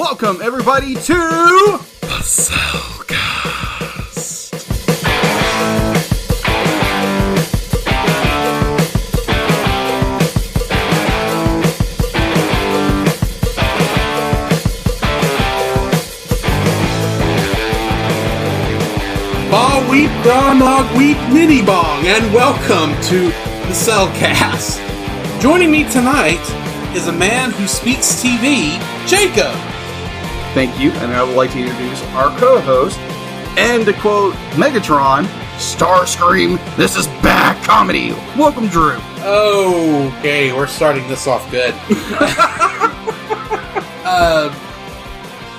Welcome, everybody, to The Cellcast. Ba weep, bra nog weep, nitty bong, and welcome to The Cellcast. Joining me tonight is a man who speaks TV, Jacob. Thank you, and I would like to introduce our co-host, and to quote Megatron, Starscream, this is bad comedy. Welcome, Drew. Okay, we're starting this off good.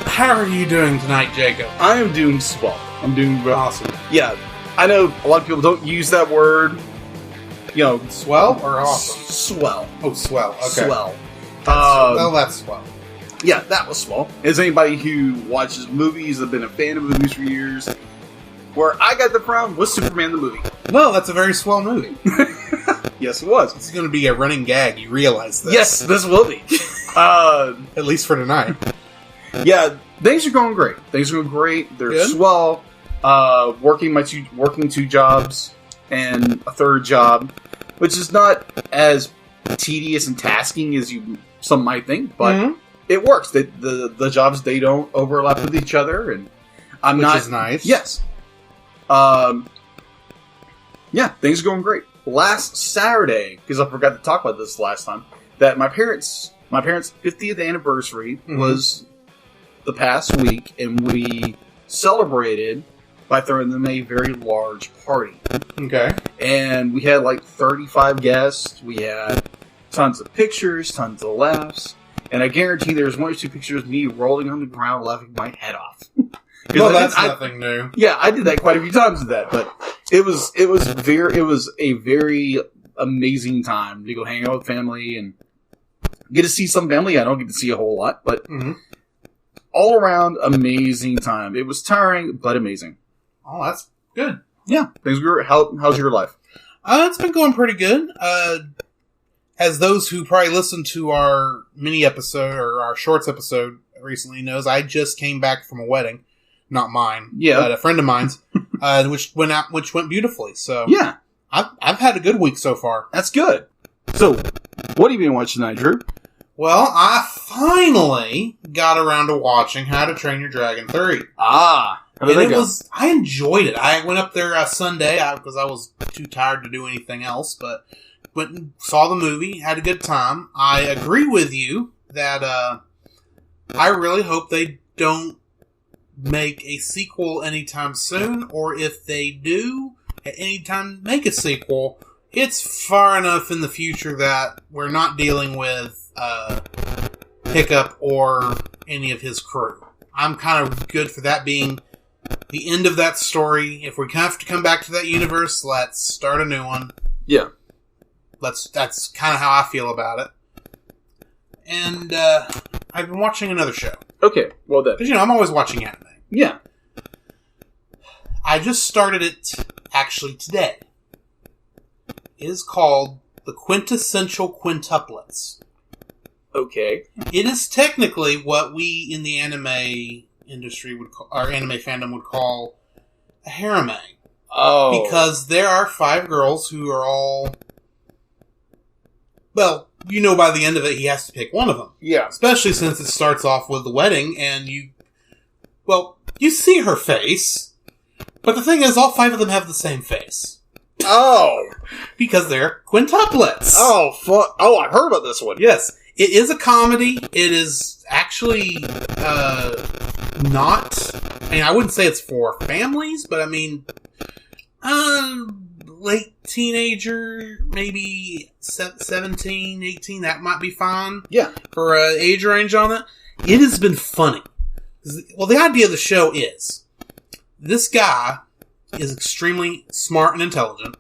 How are you doing tonight, Jacob? I am doing swell. I'm doing well. Awesome. Yeah, I know a lot of people don't use that word. You know, Swell or awesome? Swell. Oh, swell. Okay. Swell. That's swell. Yeah, that was swell. As anybody who watches movies, have been a fan of movies for years, where I got the from was Superman the movie. Well, that's a very swell movie. Yes, it was. It's going to be a running gag. You realize this? Yes, this will be. At least for tonight. Yeah, things are going great. Things are going great. They're Good. swell. Working two jobs and a third job, which is not as tedious and tasking as some might think, but it works. The jobs, they don't overlap with each other, and Which is nice. Yes. Yeah, things are going great. Last Saturday, because I forgot to talk about this last time, that my parents' 50th anniversary was the past week, and we celebrated by throwing them a very large party. Okay. And we had like 35 guests. We had tons of pictures, tons of laughs, and I guarantee there's one or two pictures of me rolling on the ground laughing my head off. Well, that's nothing new. Yeah, I did that quite a few times with that, but it was a very amazing time to go hang out with family and get to see some family I don't get to see a whole lot, but all around amazing time. It was tiring, but amazing. Oh, that's good. Yeah, things were. How's your life? It's been going pretty good. As those who probably listened to our mini episode or our shorts episode recently knows, I just came back from a wedding. Not mine, but a friend of mine's, which went beautifully. So yeah, I've had a good week so far. That's good. So, what have you been watching tonight, Drew? Well, I finally got around to watching How to Train Your Dragon 3. How did that go? I enjoyed it. I went up there Sunday because I was too tired to do anything else, but went and saw the movie, had a good time. I agree with you that I really hope they don't make a sequel anytime soon, or if they do at any time make a sequel, it's far enough in the future that we're not dealing with Hiccup or any of his crew. I'm kind of good for that being the end of that story. If we have to come back to that universe, let's start a new one. Yeah. That's kind of how I feel about it. And I've been watching another show. Okay, well done. Because, I'm always watching anime. Yeah. I just started it, actually, today. It is called The Quintessential Quintuplets. Okay. It is technically what we in the anime industry our anime fandom would call a harem. Oh. Because there are 5 girls who are all... Well, by the end of it, he has to pick one of them. Yeah. Especially since it starts off with the wedding, and you see her face, but the thing is, all 5 of them have the same face. Oh. Because they're quintuplets. Oh, fuck. Oh, I've heard about this one. Yes. It is a comedy. It is actually, not, I wouldn't say it's for families, but late teenager, maybe 17, 18, that might be fine. Yeah. For age range on it. It has been funny. Well, the idea of the show is, this guy is extremely smart and intelligent,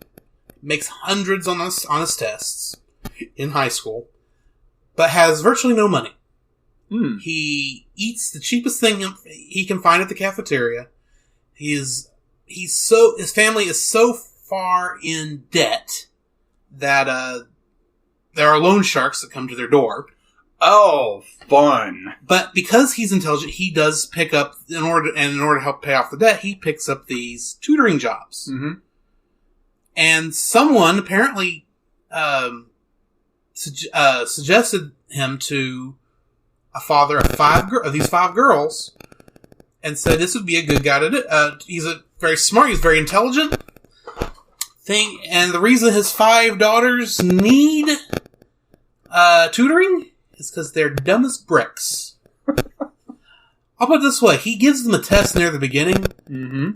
makes hundreds on his tests in high school, but has virtually no money. He eats the cheapest thing he can find at the cafeteria. His family is so far in debt that there are loan sharks that come to their door. Oh, fun. But because he's intelligent, he does pick up, in order to help pay off the debt, he picks up these tutoring jobs. Mm-hmm. And someone apparently suggested him to a father of these 5 girls, and said this would be a good guy to do. He's very smart. He's very intelligent. And the reason his 5 daughters need tutoring is because they're dumb as bricks. I'll put it this way: he gives them a test near the beginning. Mm-hmm.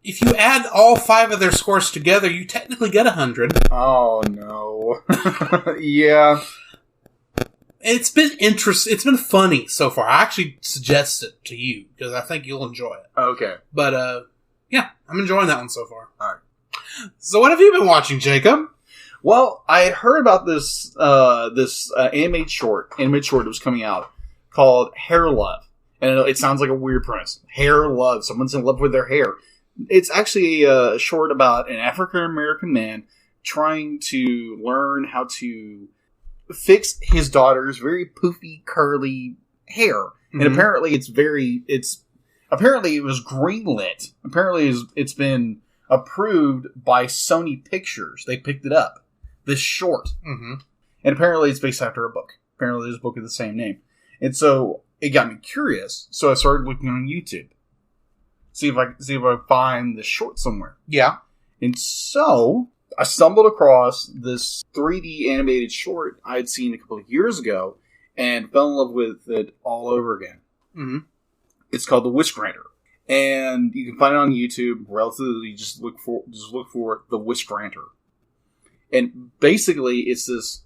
If you add all 5 of their scores together, you technically get 100. Oh no! Yeah. It's been interesting. It's been funny so far. I actually suggest it to you because I think you'll enjoy it. Okay. But yeah, I'm enjoying that one so far. All right. So what have you been watching, Jacob? Well, I had heard about this animated short that was coming out called Hair Love, and it sounds like a weird premise. Hair love. Someone's in love with their hair. It's actually a short about an African American man trying to learn how to fix his daughter's very poofy, curly hair. Mm-hmm. And apparently it was greenlit. Apparently it's been approved by Sony Pictures. They picked it up. This short. Mm-hmm. And apparently it's based after a book. Apparently there's a book of the same name. And so it got me curious. So I started looking on YouTube. See if I find this short somewhere. Yeah. And so I stumbled across this 3D animated short I had seen a couple of years ago and fell in love with it all over again. Mm-hmm. It's called The Wish Granter. And you can find it on YouTube. Relatively, just look for The Wish Granter. And basically, it's this.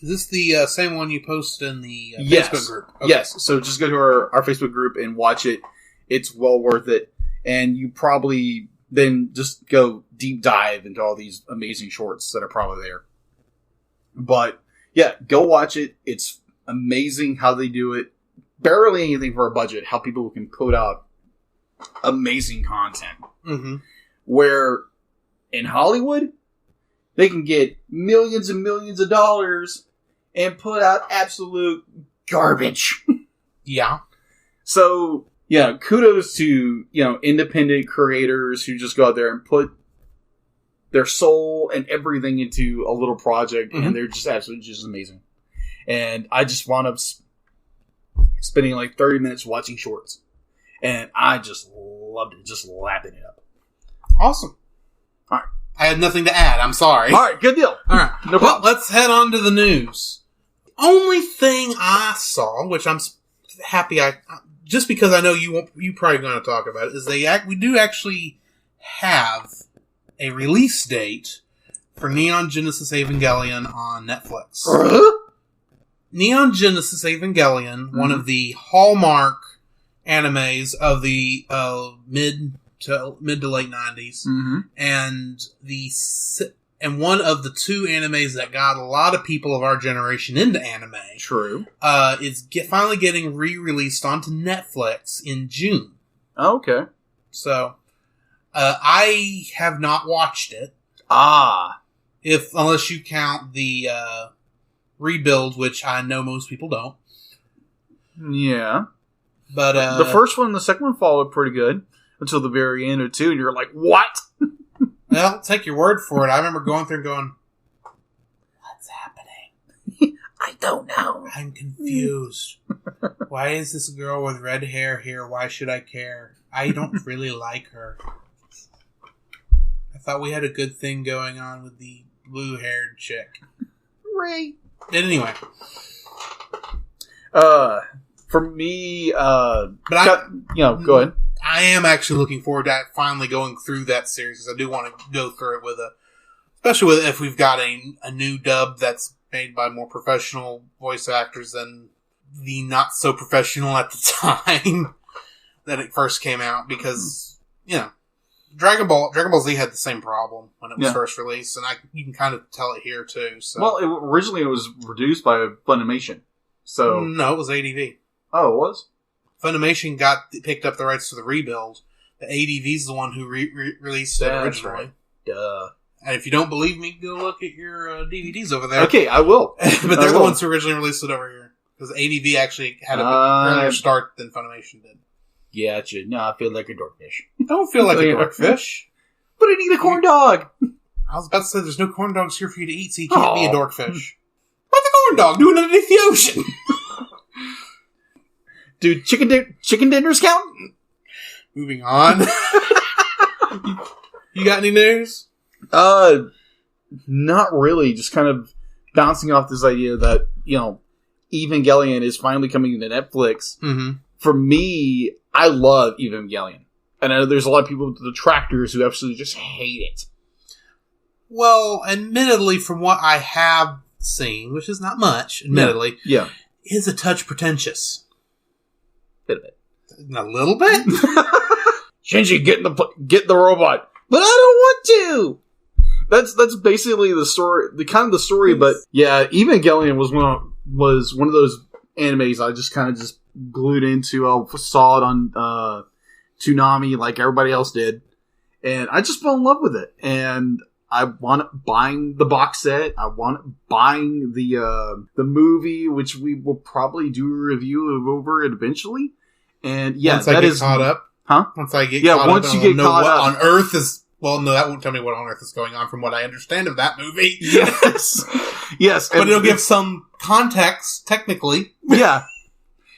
Is this the same one you posted in the Facebook group? Okay. Yes. So just go to our Facebook group and watch it. It's well worth it. And you probably then just go deep dive into all these amazing shorts that are probably there. But yeah, go watch it. It's amazing how they do it. Barely anything for a budget. How people can put out amazing content. Mm-hmm. Where in Hollywood, they can get millions and millions of dollars and put out absolute garbage. Yeah. So, yeah, kudos to, independent creators who just go out there and put their soul and everything into a little project, mm-hmm. and they're just absolutely just amazing. And I just wound up spending like 30 minutes watching shorts. And I just loved it, just lapping it up. Awesome. All right. I had nothing to add. I'm sorry. All right, good deal. All right. No problem. Well, let's head on to the news. Only thing I saw, which I'm happy just because I know you probably going to talk about it, is we do actually have a release date for Neon Genesis Evangelion on Netflix. Neon Genesis Evangelion, mm-hmm. one of the hallmark animes of the mid to late 90s, mm-hmm. and one of the 2 animes that got a lot of people of our generation into anime. True. Is finally getting re-released onto Netflix in June. Oh, okay. So, I have not watched it. Unless you count the rebuild, which I know most people don't. Yeah. But the first one and the second one followed pretty good until the very end of 2, and you're like, what? Well, I'll take your word for it. I remember going through and going, what's happening? I don't know. I'm confused. Why is this girl with red hair here? Why should I care? I don't really like her. I thought we had a good thing going on with the blue-haired chick. Right. But anyway. For me, but go ahead. I am actually looking forward to finally going through that series, because I do want to go through it especially if we've got a new dub that's made by more professional voice actors than the not so professional at the time that it first came out, because, Dragon Ball Z had the same problem when it was first released, and you can kind of tell it here too. So. Well, originally it was produced by Funimation, so no, it was ADV. Oh, it was? Funimation picked up the rights to the rebuild. The ADV's the one who released it originally. Right. Duh. And if you don't believe me, go look at your DVDs over there. Okay, I will. But they're the ones who originally released it over here. Because ADV actually had a earlier start than Funimation did. Yeah, no, I feel like a dorkfish. Don't feel like a dorkfish. But I need a corn dog. I was about to say there's no corn dogs here for you to eat, so you can't be a dorkfish. What's a corn dog doing underneath the ocean? Dude, chicken dinners count? Moving on. You got any news? Not really. Just kind of bouncing off this idea that, Evangelion is finally coming to Netflix. Mm-hmm. For me, I love Evangelion. And I know there's a lot of people, detractors, who absolutely just hate it. Well, admittedly, from what I have seen, which is not much, admittedly, yeah. is a touch pretentious. A bit. A little bit? Shinji, get the robot. But I don't want to! That's basically the story, the story, but yeah, Evangelion was one of those animes I just kind of just glued into. I saw it on Toonami like everybody else did, and I just fell in love with it. And I wound up buying the box set. I wound up buying the movie, which we will probably do a review of over it eventually. And yeah, once I get caught up, huh? Once I get caught once up, you get caught up on Earth is. Well, no, that won't tell me what on earth is going on from what I understand of that movie. Yes. Yes. But it'll give some context, technically. Yeah.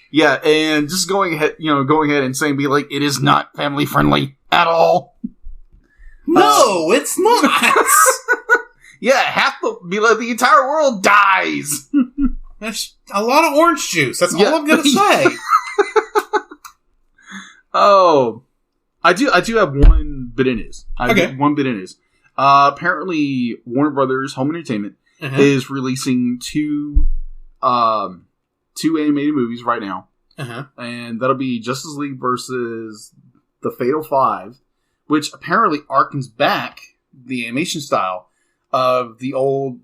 Yeah, and just going ahead and saying, be like, it is not family friendly at all. No, it's not. Yeah, the entire world dies. There's a lot of orange juice. That's all I'm going to say. Oh. I do have one bit of news. One bit of news. Apparently, Warner Brothers Home Entertainment is releasing two animated movies right now. And that'll be Justice League versus the Fatal Five, which apparently harkens back the animation style of the old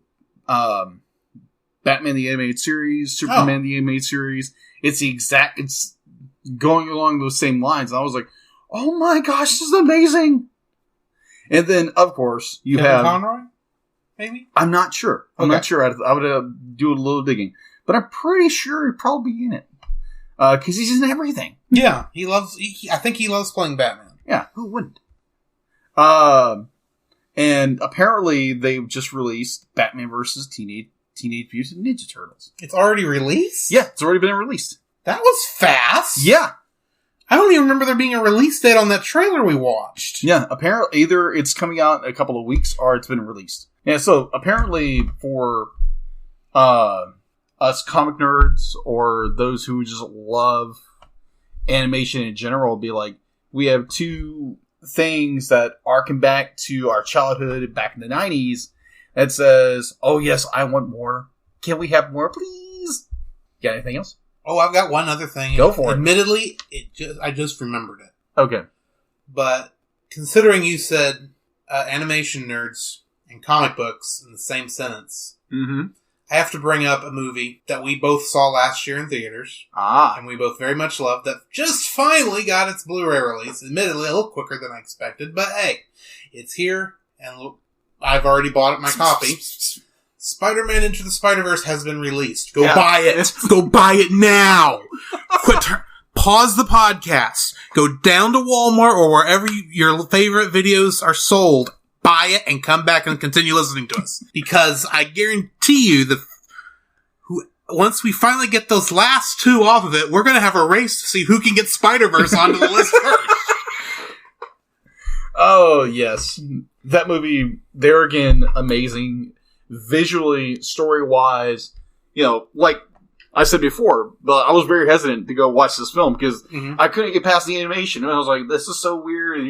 Batman the Animated Series, Superman the Animated Series. It's going along those same lines. And I was like, oh my gosh, this is amazing! And then, of course, you have Conroy, maybe? I'm not sure. I'm not sure. I would do a little digging, but I'm pretty sure he'd probably be in it because he's in everything. Yeah, I think he loves playing Batman. Yeah, who wouldn't? And apparently they've just released Batman versus Teenage Mutant Ninja Turtles. It's already released? Yeah, it's already been released. That was fast. Yeah. I don't even remember there being a release date on that trailer we watched. Yeah, apparently either it's coming out in a couple of weeks or it's been released. Yeah, so apparently for us comic nerds or those who just love animation in general, be like, we have two things that harken back to our childhood back in the 90s that says, oh yes, I want more. Can we have more, please? Got anything else? Oh, I've got one other thing. Go for it. Admittedly, I just remembered it. Okay. But considering you said animation nerds and comic books in the same sentence, I have to bring up a movie that we both saw last year in theaters. And we both very much loved that just finally got its Blu-ray release. Admittedly, a little quicker than I expected, but hey, it's here, and I've already bought my copy. Spider-Man Into the Spider-Verse has been released. Go buy it. Go buy it now. Pause the podcast. Go down to Walmart or wherever your favorite videos are sold. Buy it and come back and continue listening to us. Because I guarantee you once we finally get those last two off of it, we're going to have a race to see who can get Spider-Verse onto the list first. Oh, yes. That movie, there again, amazing. Visually, story-wise, like I said before, but I was very hesitant to go watch this film because I couldn't get past the animation. And I was like, this is so weird. And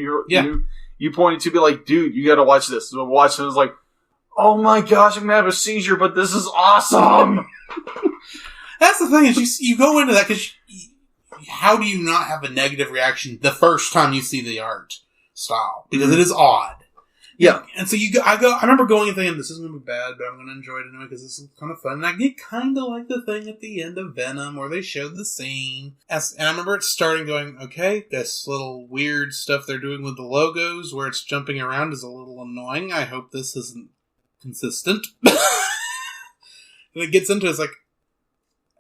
you pointed to be like, dude, you gotta watch this. So I watched it and I was like, oh my gosh, I'm gonna have a seizure, but this is awesome! That's the thing, is you go into that because how do you not have a negative reaction the first time you see the art style? Because it is odd. Yeah. And so I remember going and thinking, this isn't going to be bad, but I'm going to enjoy it anyway because this is kind of fun. And I get kind of like the thing at the end of Venom where they showed the scene. And I remember it starting going, okay, this little weird stuff they're doing with the logos where it's jumping around is a little annoying. I hope this isn't consistent. And it gets into it's like,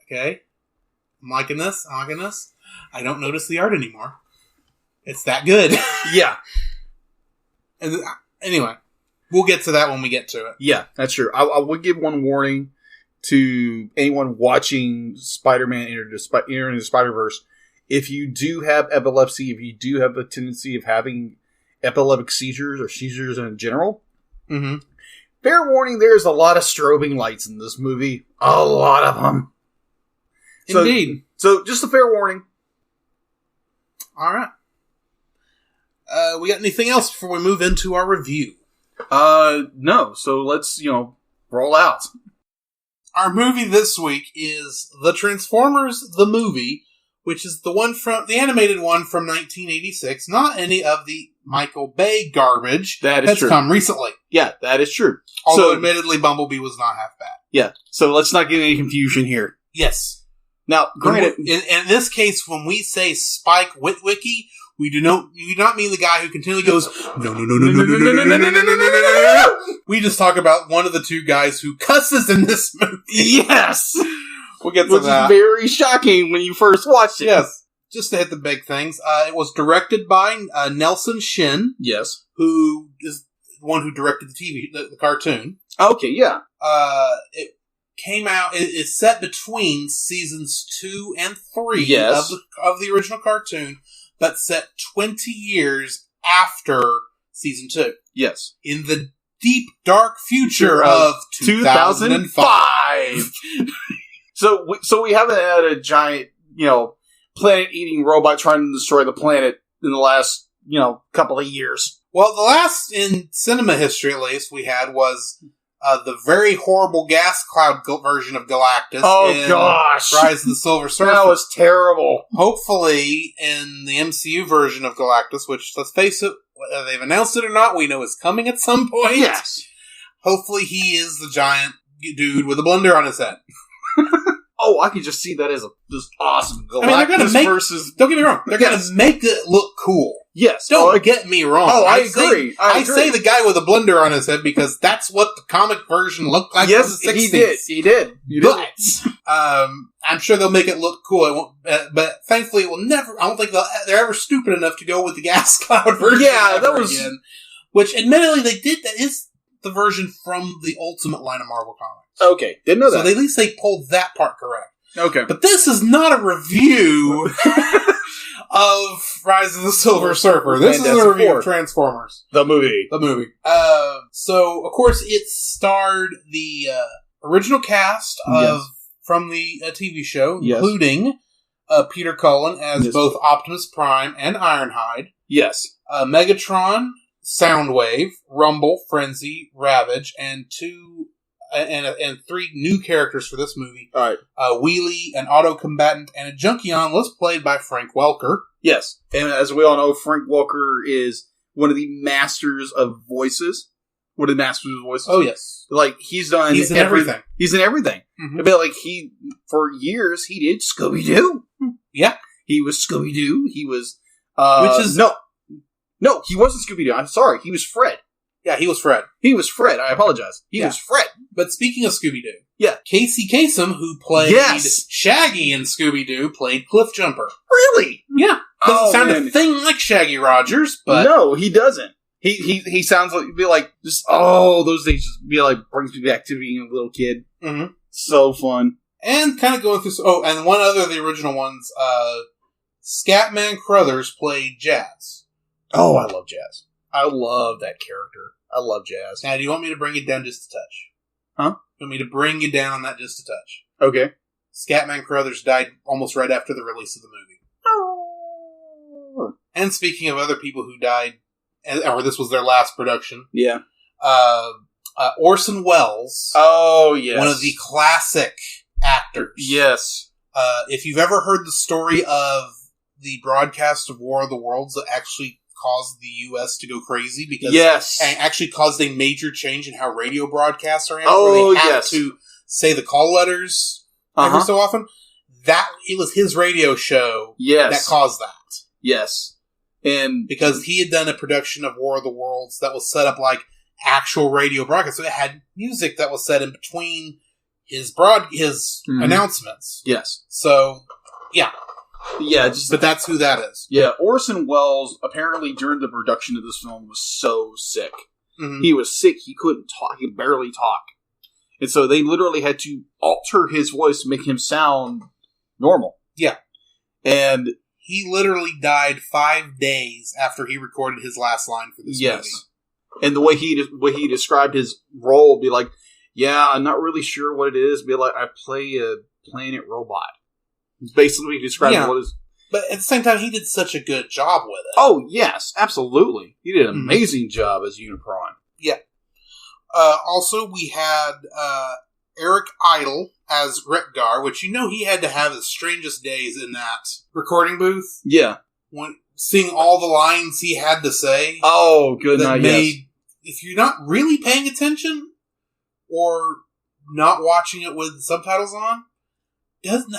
okay, I'm liking this. I don't notice the art anymore. It's that good. Yeah. And anyway, we'll get to that when we get to it. Yeah, that's true. I would give one warning to anyone watching Spider-Man Enter the Spider-Verse. If you do have epilepsy, if you do have a tendency of having epileptic seizures or seizures in general, fair warning, there's a lot of strobing lights in this movie. A lot of them. Indeed. So just a fair warning. All right. We got anything else before we move into our review? No. So let's, roll out. Our movie this week is The Transformers, the movie, which is the animated one from 1986, not any of the Michael Bay garbage that's true. Come recently. Yeah, that is true. Although, admittedly, Bumblebee was not half bad. Yeah, so let's not get any confusion here. Yes. Now, granted, in this case, when we say Spike Witwicky, we do not mean the guy who continually goes, no. We just talk about one of the two guys who cusses in this movie. Yes! We'll get to that. Which is very shocking when you first watched it. Yes. Just to hit the big things. It was directed by Nelson Shin. Yes. Who is the one who directed the cartoon. Okay, yeah. It came out, it's set between seasons 2 and 3 yes. of the original cartoon, but set 20 years after season 2. Yes. In the deep, dark future of 2005. So we haven't had a giant, planet-eating robot trying to destroy the planet in the last, couple of years. Well, the last, in cinema history at least, we had was the very horrible gas cloud version of Galactus. Oh, gosh. Rise of the Silver Surfer. That was terrible. Hopefully, in the MCU version of Galactus, which, let's face it, whether they've announced it or not, we know is coming at some point. Yes. Hopefully he is the giant dude with a blender on his head. Oh, I could just see that as this awesome Galactus they're gonna versus... Don't get me wrong. They're going to make it look cool. Yes. Don't get me wrong. Oh, I agree. I say the guy with a blender on his head because that's what the comic version looked like in the 60s. He did. But, I'm sure they'll make it look cool. It won't, but thankfully it will never, I don't think they're ever stupid enough to go with the gas cloud version. Yeah, that was... Again, which, admittedly, they did. That is the version from the Ultimate line of Marvel Comics. Okay, didn't know that. So at least they pulled that part correct. Okay. But this is not a review of Rise of the Silver Surfer. This is a review of Transformers. The movie. So, of course, it starred the original cast from the TV show, including Peter Cullen as both Optimus Prime and Ironhide. Yes. Megatron, Soundwave, Rumble, Frenzy, Ravage, and three new characters for this movie. All right. Wheelie, an auto-combatant, and a Junkion was played by Frank Welker. Yes. And as we all know, Frank Welker is one of the masters of voices. One of the masters of voices. Oh, yes. Like, he's in everything. He's in everything. Mm-hmm. But, like, for years, he did Scooby-Doo. Yeah. He was Scooby-Doo. He was... No, he wasn't Scooby-Doo. I'm sorry. He was Fred. Yeah, he was Fred. He was Fred. I apologize. He was Fred. But speaking of Scooby-Doo, Casey Kasem, who played Shaggy in Scooby-Doo, played Cliff Jumper. Really? Yeah. Doesn't sound a thing like Shaggy Rogers, but... No, he doesn't. He sounds like just, those things just be like, brings me back to being a little kid. Mm-hmm. So fun. And kind of going through... and one other of the original ones, Scatman Crothers played Jazz. Oh, I love Jazz. I love that character. I love Jazz. Now, do you want me to bring it down just a touch? Huh? You want me to bring you down on that just a touch? Okay. Scatman Crothers died almost right after the release of the movie. Oh. And speaking of other people who died, or this was their last production. Yeah. Orson Welles. Oh, yes. One of the classic actors. Yes. If you've ever heard the story of the broadcast of War of the Worlds that actually caused the U.S. to go crazy because Yes. it actually caused a major change in how radio broadcasts are handled. Oh, where they have yes. to say the call letters every so often. It was his radio show that caused that. Yes. And because he had done a production of War of the Worlds that was set up like actual radio broadcast. So it had music that was set in between his announcements. Yes. So, yeah. Yeah, but that's who that is. Yeah, Orson Welles, apparently during the production of this film, was so sick. Mm-hmm. He was sick, he couldn't talk, he could barely talk. And so they literally had to alter his voice to make him sound normal. Yeah. And he literally died 5 days after he recorded his last line for this movie. And the way he described his role, be like, yeah, I'm not really sure what it is. Be like, I play a planet robot. Basically, he described what is. But at the same time, he did such a good job with it. Oh, yes, absolutely. He did an amazing job as Unicron. Yeah. Also, we had Eric Idle as Retgar, which he had to have the strangest days in that recording booth. Yeah. When seeing all the lines he had to say. Oh, good night, yes. If you're not really paying attention or not watching it with subtitles on,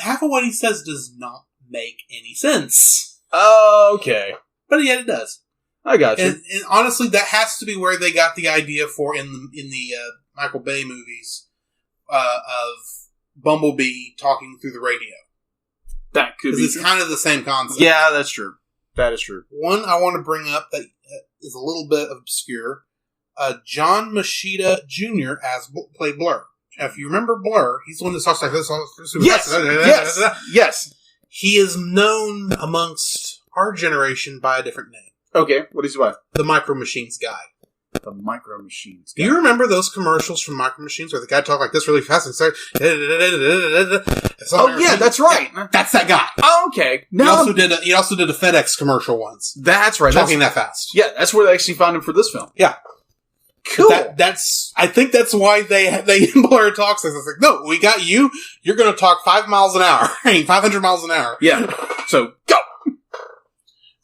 half of what he says does not make any sense. Oh, okay. But yet it does. I got you. And honestly, that has to be where they got the idea for in the Michael Bay movies of Bumblebee talking through the radio. That could be. It's kind of the same concept. Yeah, that's true. That is true. One I want to bring up that is a little bit obscure. John Machida Jr. played Blur. If you remember Blur, he's the one that talks like this. Yes. He is known amongst our generation by a different name. Okay, what is he by? The Micro Machines guy. The Micro Machines guy. Do you remember those commercials from Micro Machines where the guy talked like this really fast and started... Oh, yeah, that's right. Yeah, that's that guy. Oh, okay. He also did a FedEx commercial once. That's right. Talking that fast. Yeah, that's where they actually found him for this film. Yeah. Cool. I think that's why they Blur talks. It's like, no, we got you. You're going to talk 5 miles an hour. 500 miles an hour. Yeah. So, go!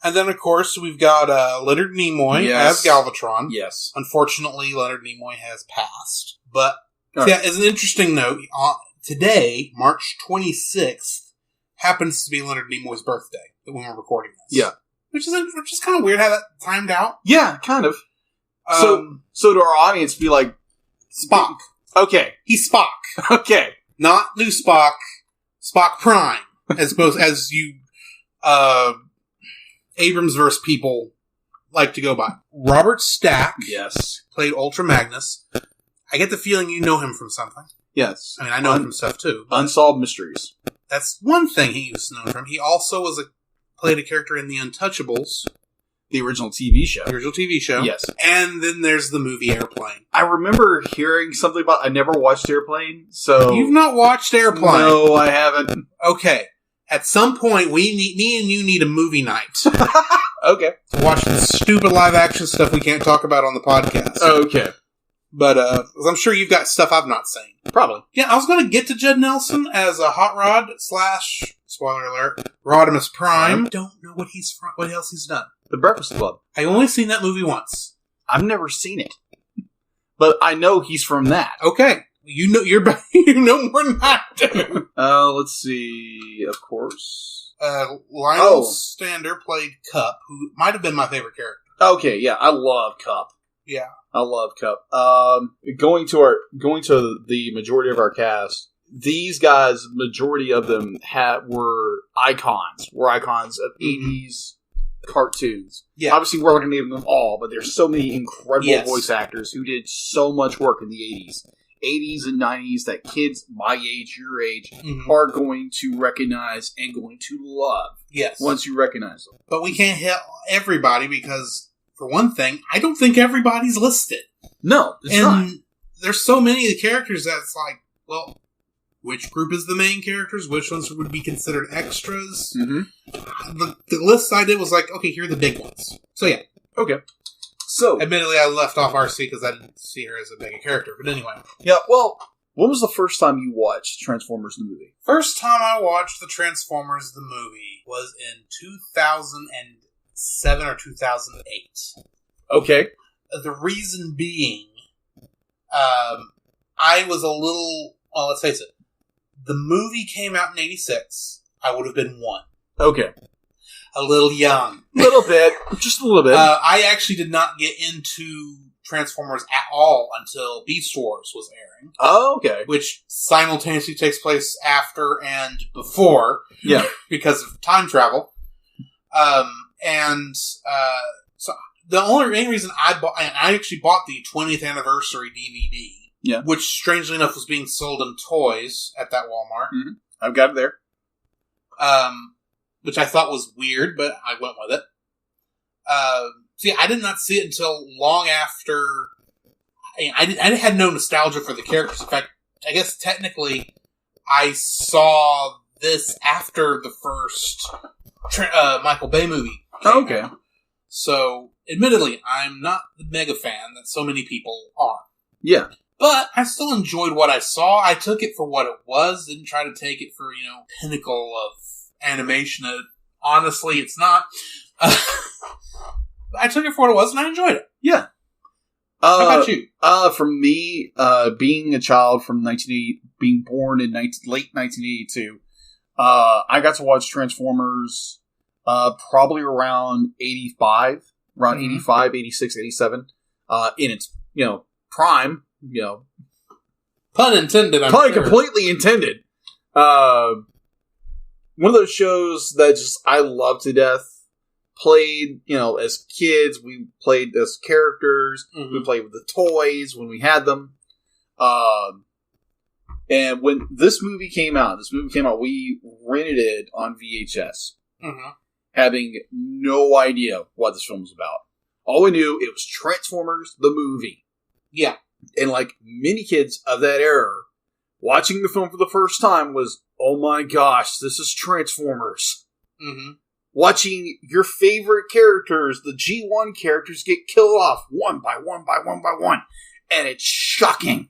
And then, of course, we've got Leonard Nimoy as Galvatron. Yes. Unfortunately, Leonard Nimoy has passed. But, as an interesting note, today, March 26th, happens to be Leonard Nimoy's birthday when we're recording this. Yeah. Which is kind of weird how that timed out. Yeah, kind of. So to our audience, be like, Spock. Okay. He's Spock. Okay. Not new Spock. Spock Prime. As opposed as you, Abramsverse people like to go by. Robert Stack. Yes. Played Ultra Magnus. I get the feeling you know him from something. Yes. I mean, I know him from stuff too. Unsolved Mysteries. That's one thing he was known from. He also played a character in The Untouchables. The original TV show. Yes. And then there's the movie Airplane. I remember hearing something about... I never watched Airplane, so... You've not watched Airplane? No, I haven't. Okay. At some point, me and you need a movie night. Okay. To watch the stupid live-action stuff we can't talk about on the podcast. Okay. But, I'm sure you've got stuff I've not seen. Probably. Yeah, I was going to get to Judd Nelson as a Hot Rod / spoiler alert, Rodimus Prime. I don't know what else he's done. The Breakfast Club. I only seen that movie once. I've never seen it. But I know he's from that. Okay. You know more than I do. Let's see. Of course. Lionel Stander played Cup, who might have been my favorite character. Okay, yeah. I love Cup. Yeah. I love Cup. Going to the majority of our cast, these guys, majority of them were icons. Were icons of 80s cartoons. Yeah. Obviously, we're not going to name them all, but there's so many incredible voice actors who did so much work in the 80s. 80s and 90s that kids my age, your age, are going to recognize and going to love. Yes. Once you recognize them. But we can't hit everybody because, for one thing, I don't think everybody's listed. No, it's not. There's so many of the characters that it's like, well, which group is the main characters? Which ones would be considered extras? Mm-hmm. The list I did was like, okay, here are the big ones. So, yeah. Okay. So, admittedly, I left off RC because I didn't see her as a big character. But anyway. Yeah, well, when was the first time you watched Transformers the movie? First time I watched the Transformers the movie was in 2007 or 2008. Okay. The reason being, I was a little... Well, let's face it. The movie came out in 86. I would have been 1. Okay. A little young. A little bit. Just a little bit. I actually did not get into Transformers at all until Beast Wars was airing. Oh, okay. Which simultaneously takes place after and before. Yeah. Because of time travel. So the main reason I actually bought the 20th anniversary DVD. Yeah. Which, strangely enough, was being sold in toys at that Walmart. Mm-hmm. I've got it there. Which I thought was weird, but I went with it. I did not see it until long after. I had no nostalgia for the characters. In fact, I guess technically, I saw this after the first Michael Bay movie. Okay. So, admittedly, I'm not the mega fan that so many people are. Yeah. But I still enjoyed what I saw. I took it for what it was. Didn't try to take it for, pinnacle of animation. Honestly, it's not. I took it for what it was, and I enjoyed it. Yeah. How about you? For me, being a child from being born in late 1982, I got to watch Transformers probably around 85, around 85, 86, 87, in its, prime, Pun intended, Pun completely intended. One of those shows that just I love to death. Played, as kids, we played as characters. Mm-hmm. We played with the toys when we had them. And when this movie came out, we rented it on VHS. Mm-hmm. Having no idea what this film was about. All we knew, it was Transformers, the movie. Yeah. And like many kids of that era, watching the film for the first time was, oh my gosh, this is Transformers. Mm-hmm. Watching your favorite characters, the G1 characters, get killed off one by one by one by one. And it's shocking.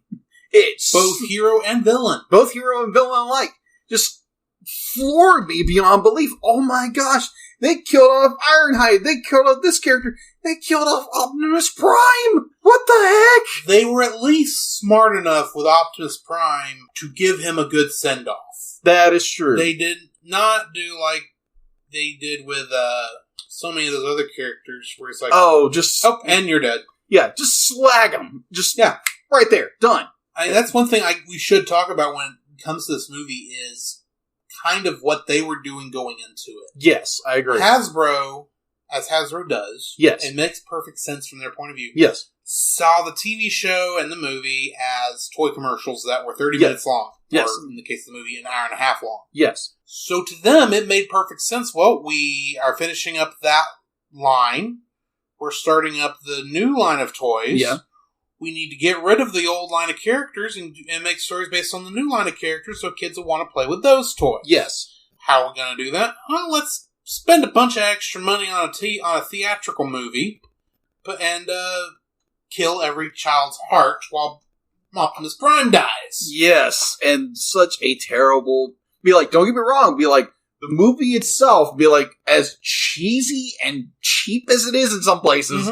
It's both hero and villain. Both hero and villain alike. Just floored me beyond belief. Oh my gosh. They killed off Ironhide. They killed off this character. They killed off Optimus Prime. What the heck? They were at least smart enough with Optimus Prime to give him a good send-off. That is true. They did not do like they did with so many of those other characters where it's like, and you're dead. Yeah, just slag them. Right there, done. That's one thing we should talk about when it comes to this movie is kind of what they were doing going into it. Yes, I agree. Hasbro, as Hasbro does, yes, it makes perfect sense from their point of view. Yes, saw the TV show and the movie as toy commercials that were 30 minutes long. Yes. Or in the case of the movie, an hour and a half long. Yes. So to them, it made perfect sense. Well, we are finishing up that line. We're starting up the new line of toys. Yeah. We need to get rid of the old line of characters and make stories based on the new line of characters so kids will want to play with those toys. Yes. How are we going to do that? Well, let's spend a bunch of extra money on a theatrical movie and kill every child's heart while Optimus Prime dies. Yes, and such a terrible... don't get me wrong, the movie itself, as cheesy and cheap as it is in some places,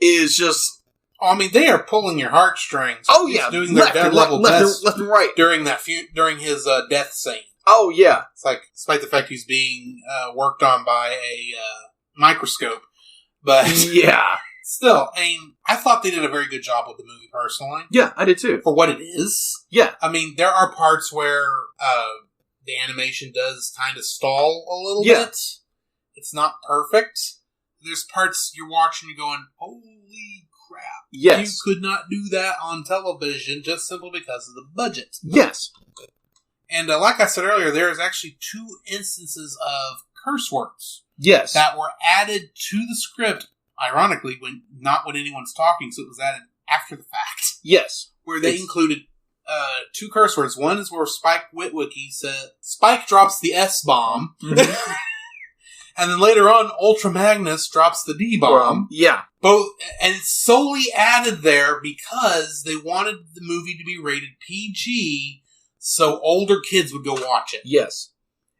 is just... I mean, they are pulling your heartstrings. Oh, yeah. Doing their dead level best left and right. During his death scene. Oh, yeah. It's like, despite the fact he's being worked on by a microscope. But... yeah. Still, I thought they did a very good job with the movie, personally. Yeah, I did too. For what it is. Yeah. I mean, there are parts where the animation does kind of stall a little bit. It's not perfect. There's parts you're watching and going, holy crap. Yes. You could not do that on television just simply because of the budget. Yes. And like I said earlier, there is actually 2 instances of curse words. Yes. That were added to the script, ironically, not when anyone's talking, so it was added after the fact. Yes. Where they included 2 curse words. One is where Spike Witwicky said, Spike drops the S-bomb. Mm-hmm. And then later on, Ultra Magnus drops the D-bomb. Yeah. Both, and it's solely added there because they wanted the movie to be rated PG so older kids would go watch it. Yes.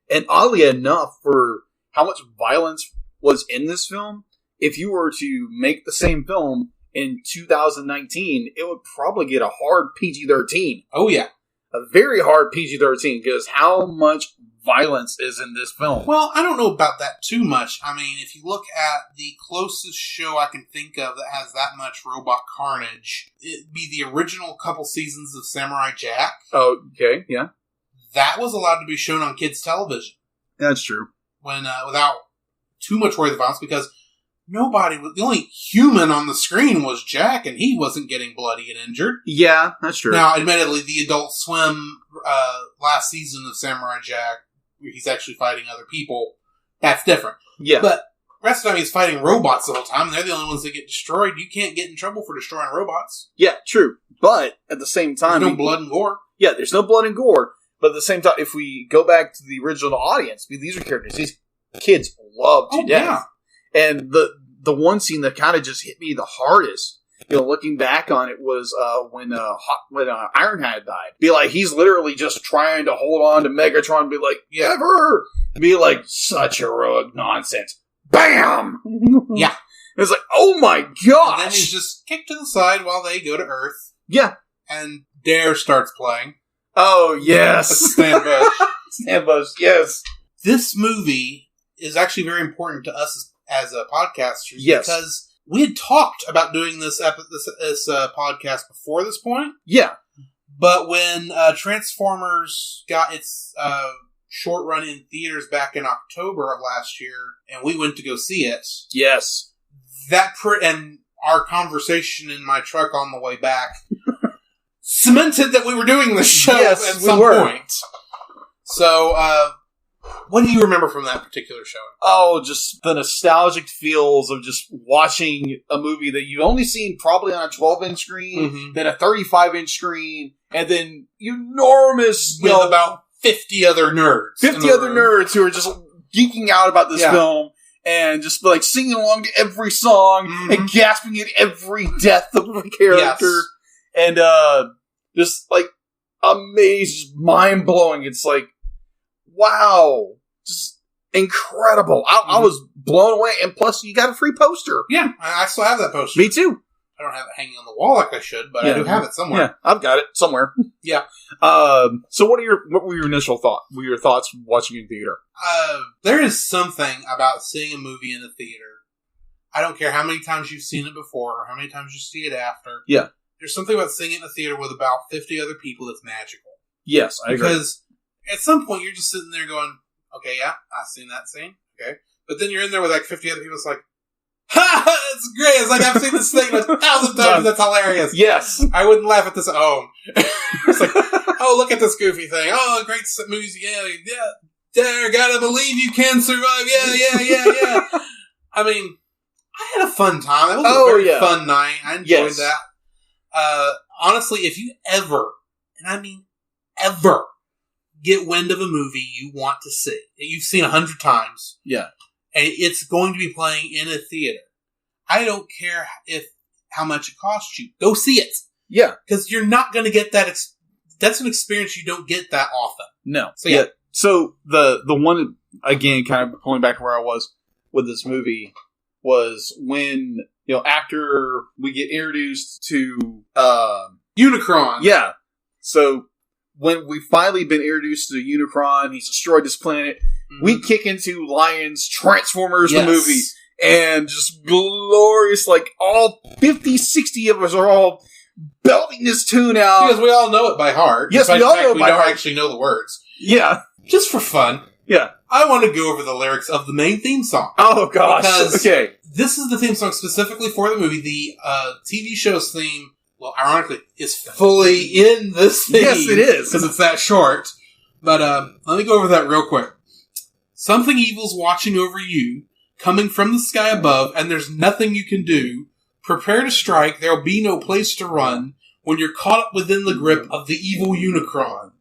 And oddly enough, for how much violence was in this film, if you were to make the same film in 2019, it would probably get a hard PG-13. Oh, yeah. A very hard PG-13, because how much violence is in this film? Well, I don't know about that too much. I mean, if you look at the closest show I can think of that has that much robot carnage, it'd be the original couple seasons of Samurai Jack. Oh, okay, yeah. That was allowed to be shown on kids' television. That's true. When without too much worry of violence, because the only human on the screen was Jack, and he wasn't getting bloody and injured. Yeah, that's true. Now, admittedly, the Adult Swim last season of Samurai Jack, where he's actually fighting other people, that's different. Yeah. But the rest of the time, he's fighting robots the whole time, and they're the only ones that get destroyed. You can't get in trouble for destroying robots. Yeah, true. But at the same time... There's no blood and gore. Yeah, there's no blood and gore. But at the same time, if we go back to the original audience, these are characters these kids love to death. Yeah. And the one scene that kind of just hit me the hardest, looking back on it, was when Ironhide died. Be like, he's literally just trying to hold on to Megatron and be like, ever! Be like, such heroic nonsense. Bam! Yeah. It's like, oh my gosh! And then he's just kicked to the side while they go to Earth. Yeah. And Dare starts playing. Oh, yes! Stan Bush. Stan Bush, yes. This movie is actually very important to us as a podcasters, yes, because we had talked about doing this podcast before this point. Yeah. But when Transformers got its short run in theaters back in October of last year, and we went to go see it. Yes. And our conversation in my truck on the way back cemented that we were doing this show at some point. So, what do you remember from that particular show? Oh, just the nostalgic feels of just watching a movie that you've only seen probably on a 12-inch screen, then a 35-inch screen, and then enormous... With about 50 other nerds. 50 other nerds who are just geeking out about this film, and just like singing along to every song, and gasping at every death of a character. Yes. And just like amazed, mind-blowing. It's like, wow, just incredible. I was blown away, and plus you got a free poster. Yeah, I still have that poster. Me too. I don't have it hanging on the wall like I should, but I do have it somewhere. Yeah, I've got it somewhere. Yeah. So what were your initial thoughts? What were your thoughts watching in theater? There is something about seeing a movie in the theater. I don't care how many times you've seen it before or how many times you see it after. Yeah. There's something about seeing it in the theater with about 50 other people that's magical. Yes, I agree. Because at some point, you're just sitting there going, okay, yeah, I've seen that scene. Okay. But then you're in there with like 50 other people. It's like, ha! It's great. It's like, I've seen this thing 1,000 times. That's hilarious. Yes. I wouldn't laugh at this at home. It's like, oh, look at this goofy thing. Oh, great music. Yeah. Dare, gotta believe you can survive. Yeah. I mean, I had a fun time. It was a very fun night. I enjoyed that. Honestly, if you ever, and I mean ever, get wind of a movie you want to see, that you've seen 100 times. Yeah. And it's going to be playing in a theater. I don't care how much it costs you. Go see it. Yeah. Because you're not going to get that. That's an experience you don't get that often. No. So, yeah. So, the one, again, kind of pulling back to where I was with this movie, was when, after we get introduced to Unicron. Yeah. So, when we've finally been introduced to Unicron, he's destroyed this planet, we kick into Lions Transformers, the movie, and just glorious, like, all 50, 60 of us are all belting this tune out. Because we all know it by heart. Yes, we all know it by heart. We don't actually know the words. Yeah. Just for fun. Yeah. I want to go over the lyrics of the main theme song. Oh, gosh. Because okay. This is the theme song specifically for the movie. The TV show's theme, well, ironically, is fully in this theme. Yes, it is. Because it's that short. But let me go over that real quick. Something evil's watching over you, coming from the sky above, and there's nothing you can do. Prepare to strike, there'll be no place to run when you're caught within the grip of the evil Unicron.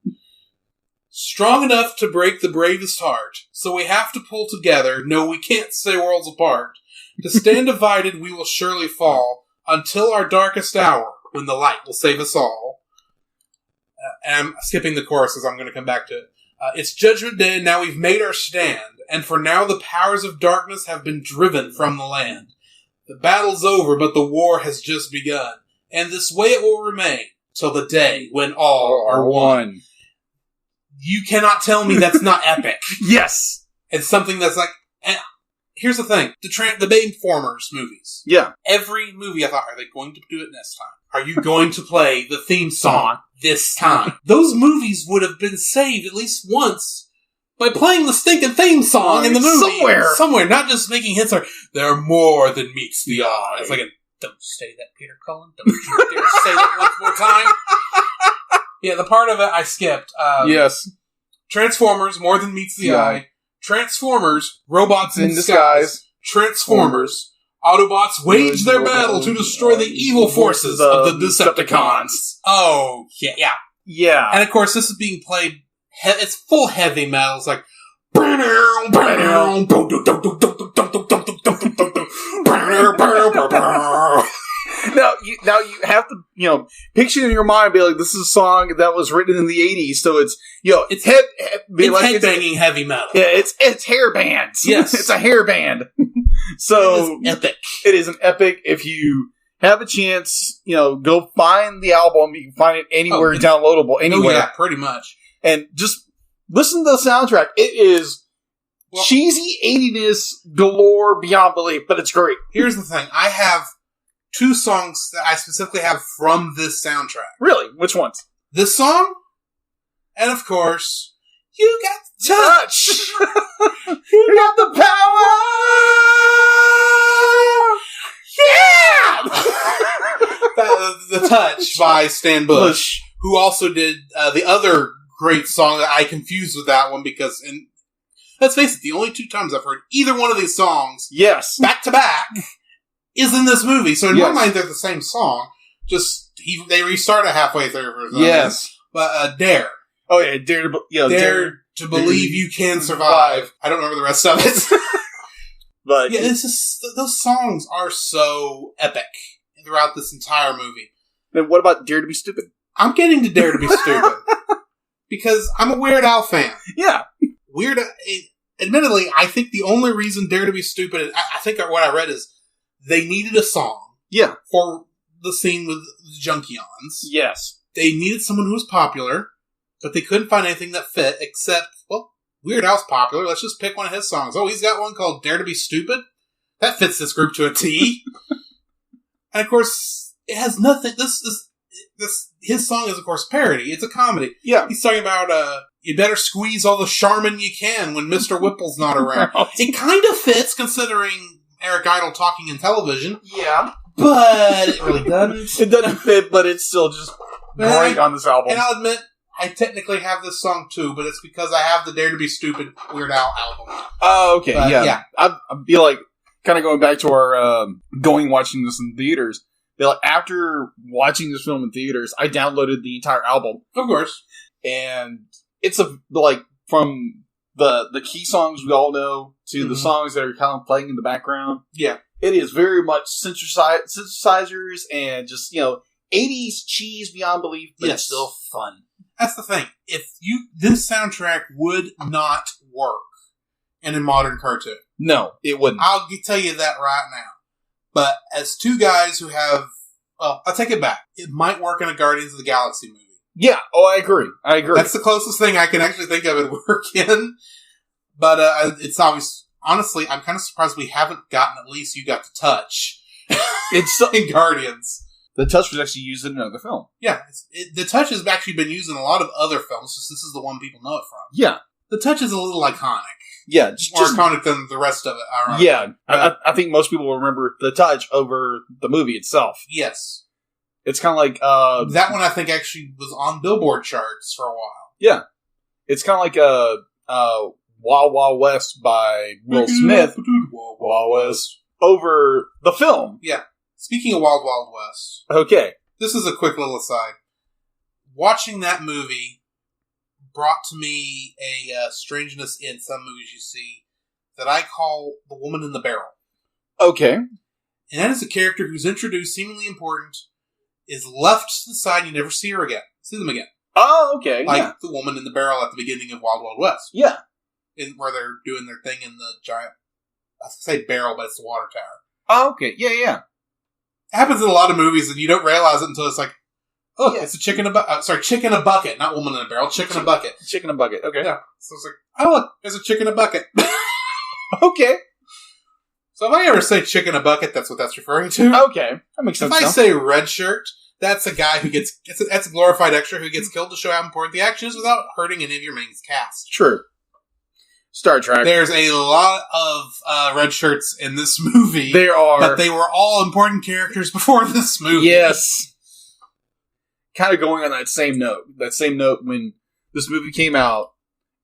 Strong enough to break the bravest heart, so we have to pull together. No, we can't stay worlds apart. To stand divided, we will surely fall until our darkest hour, when the light will save us all. And I'm skipping the chorus as I'm going to come back to it. It's Judgment Day, and now we've made our stand. and for now the powers of darkness have been driven from the land. The battle's over, but the war has just begun, and this way it will remain till the day when all are one. You cannot tell me that's not epic. Yes. It's something that's like... And here's the thing. The Bayformers movies. Yeah. Every movie I thought, are they going to do it this time? Are you going to play the theme song this time? Those movies would have been saved at least once by playing the stinking theme song in the movie. Somewhere. Not just making hits like, they're more than meets the eye. It's like, don't say that, Peter Cullen. Don't you dare say that one more time. Yeah, the part of it I skipped. Yes. Transformers, more than meets the eye. Transformers, robots in disguise. Transformers, Autobots wage their battle to destroy the evil forces of the Decepticons. Oh, yeah. Yeah. And of course, this is being played, it's full heavy metal. It's like, Now you have to, picture in your mind, be like, this is a song that was written in the 80s, so it's, it's headbanging heavy metal. Yeah, it's hair bands. Yes. It's a hair band. So, it is epic. It is an epic. If you have a chance, go find the album. You can find it anywhere, downloadable, anywhere. Oh, yeah, pretty much. And just listen to the soundtrack. It is cheesy 80ness galore beyond belief, but it's great. Here's the thing. I have 2 songs that I specifically have from this soundtrack. Really? Which ones? This song, and of course, You Got the Touch. You got the power. Yeah. The Touch by Stan Bush, who also did the other great song that I confused with that one because, and let's face it, the only 2 times I've heard either one of these songs, back to back, is in this movie. So in my mind, they're the same song. Just they restart it halfway through. Yes, but Dare. Oh yeah, Dare to believe you can survive. I don't remember the rest of it. But yeah, it's just those songs are so epic throughout this entire movie. Then what about Dare to Be Stupid? I'm getting to Dare to Be Stupid because I'm a Weird Al fan. Yeah, Admittedly, I think the only reason Dare to Be Stupid, I think what I read is they needed a song. Yeah, for the scene with the Junkions. Yes, they needed someone who was popular, but they couldn't find anything that fit except, Weird Al's popular. Let's just pick one of his songs. Oh, he's got one called Dare to Be Stupid. That fits this group to a T. And of course, it has nothing. His song is of course parody. It's a comedy. Yeah, he's talking about you better squeeze all the Charmin you can when Mr. Whipple's not around. It kind of fits considering Eric Idle talking in television. Yeah, but it really doesn't. It doesn't fit, but it's still just great on this album. And I'll admit, I technically have this song too, but it's because I have the Dare to Be Stupid Weird Al album. Oh, okay, but, yeah. I feel like, kind of going back to our watching this in theaters, after watching this film in theaters, I downloaded the entire album. Of course. And it's from the key songs we all know to the songs that are kind of playing in the background. Yeah. It is very much synthesizers and just, 80s cheese beyond belief, but it's still fun. That's the thing. This soundtrack would not work in a modern cartoon. No, it wouldn't. I'll tell you that right now. But as 2 guys who have, I'll take it back. It might work in a Guardians of the Galaxy movie. Yeah. Oh, I agree. That's the closest thing I can actually think of it work in. But it's obvious. Honestly, I'm kind of surprised we haven't gotten at least You Got the Touch. It's in Guardians. The Touch was actually used in another film. Yeah. The Touch has actually been used in a lot of other films, just this is the one people know it from. Yeah. The Touch is a little iconic. Yeah. More iconic than the rest of it. Yeah. I think most people will remember The Touch over the movie itself. Yes. It's kind of like... that one I think actually was on Billboard charts for a while. Yeah. It's kind of like Wild Wild West by Will Smith. Wild West. Over the film. Yeah. Speaking of Wild Wild West. Okay. This is a quick little aside. Watching that movie brought to me a strangeness in some movies you see that I call The Woman in the Barrel. Okay. And that is a character who's introduced, seemingly important, is left to the side, and you never see them again. Oh, okay. Like the woman in the barrel at the beginning of Wild Wild West. Yeah. where they're doing their thing in the giant, I say barrel, but it's the water tower. Oh, okay. Yeah. It happens in a lot of movies, and you don't realize it until it's like, oh, it's a chicken in a bucket. Chicken in a bucket, not woman in a barrel. Chicken in a bucket. Chicken in a bucket. Okay. Yeah. So it's like, oh look, there's a chicken in a bucket. Okay. So if I ever say chicken in a bucket, that's what that's referring to. Okay. That makes sense. If I say red shirt, that's a guy who that's a glorified extra who gets killed to show how important the action is without hurting any of your main cast. True. Star Trek. There's a lot of red shirts in this movie. There are. But they were all important characters before this movie. Yes. Kind of going on that same note. When this movie came out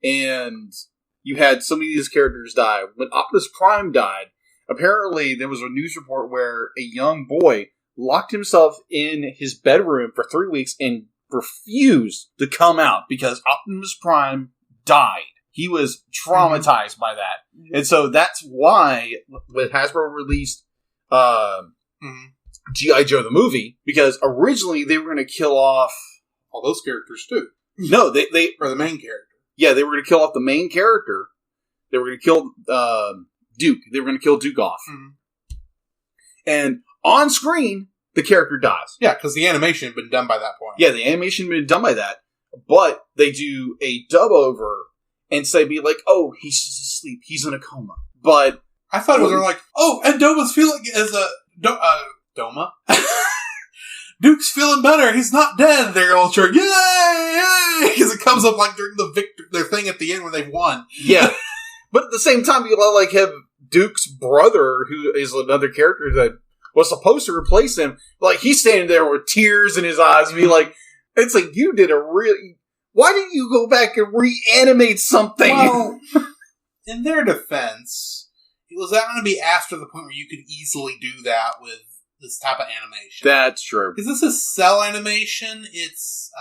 and you had so many of these characters die. When Optimus Prime died, apparently there was a news report where a young boy locked himself in his bedroom for 3 weeks and refused to come out because Optimus Prime died. He was traumatized by that. And so that's why when Hasbro released G.I. Joe the movie, because originally they were going to kill off all those characters too. No, they or the main character. Yeah, they were going to kill off the main character. They were going to kill Duke. They were going to kill Duke off. Mm-hmm. And on screen, the character dies. Yeah, because the animation had been done by that point. Yeah, the animation had been done by that. But they do a dub over and be like, oh, he's just asleep. He's in a coma. But I thought it was like, oh, and Doma's feeling as a Doma. Duke's feeling better. He's not dead. They're all cheering, yay, yay, because it comes up like during their thing at the end when they've won. Yeah, but at the same time, you like have Duke's brother, who is another character that was supposed to replace him. Like he's standing there with tears in his eyes, and be like, it's like you did a really. Why didn't you go back and reanimate something? Well, in their defense, it was that going to be after the point where you could easily do that with this type of animation. That's true. Because this is cell animation. It's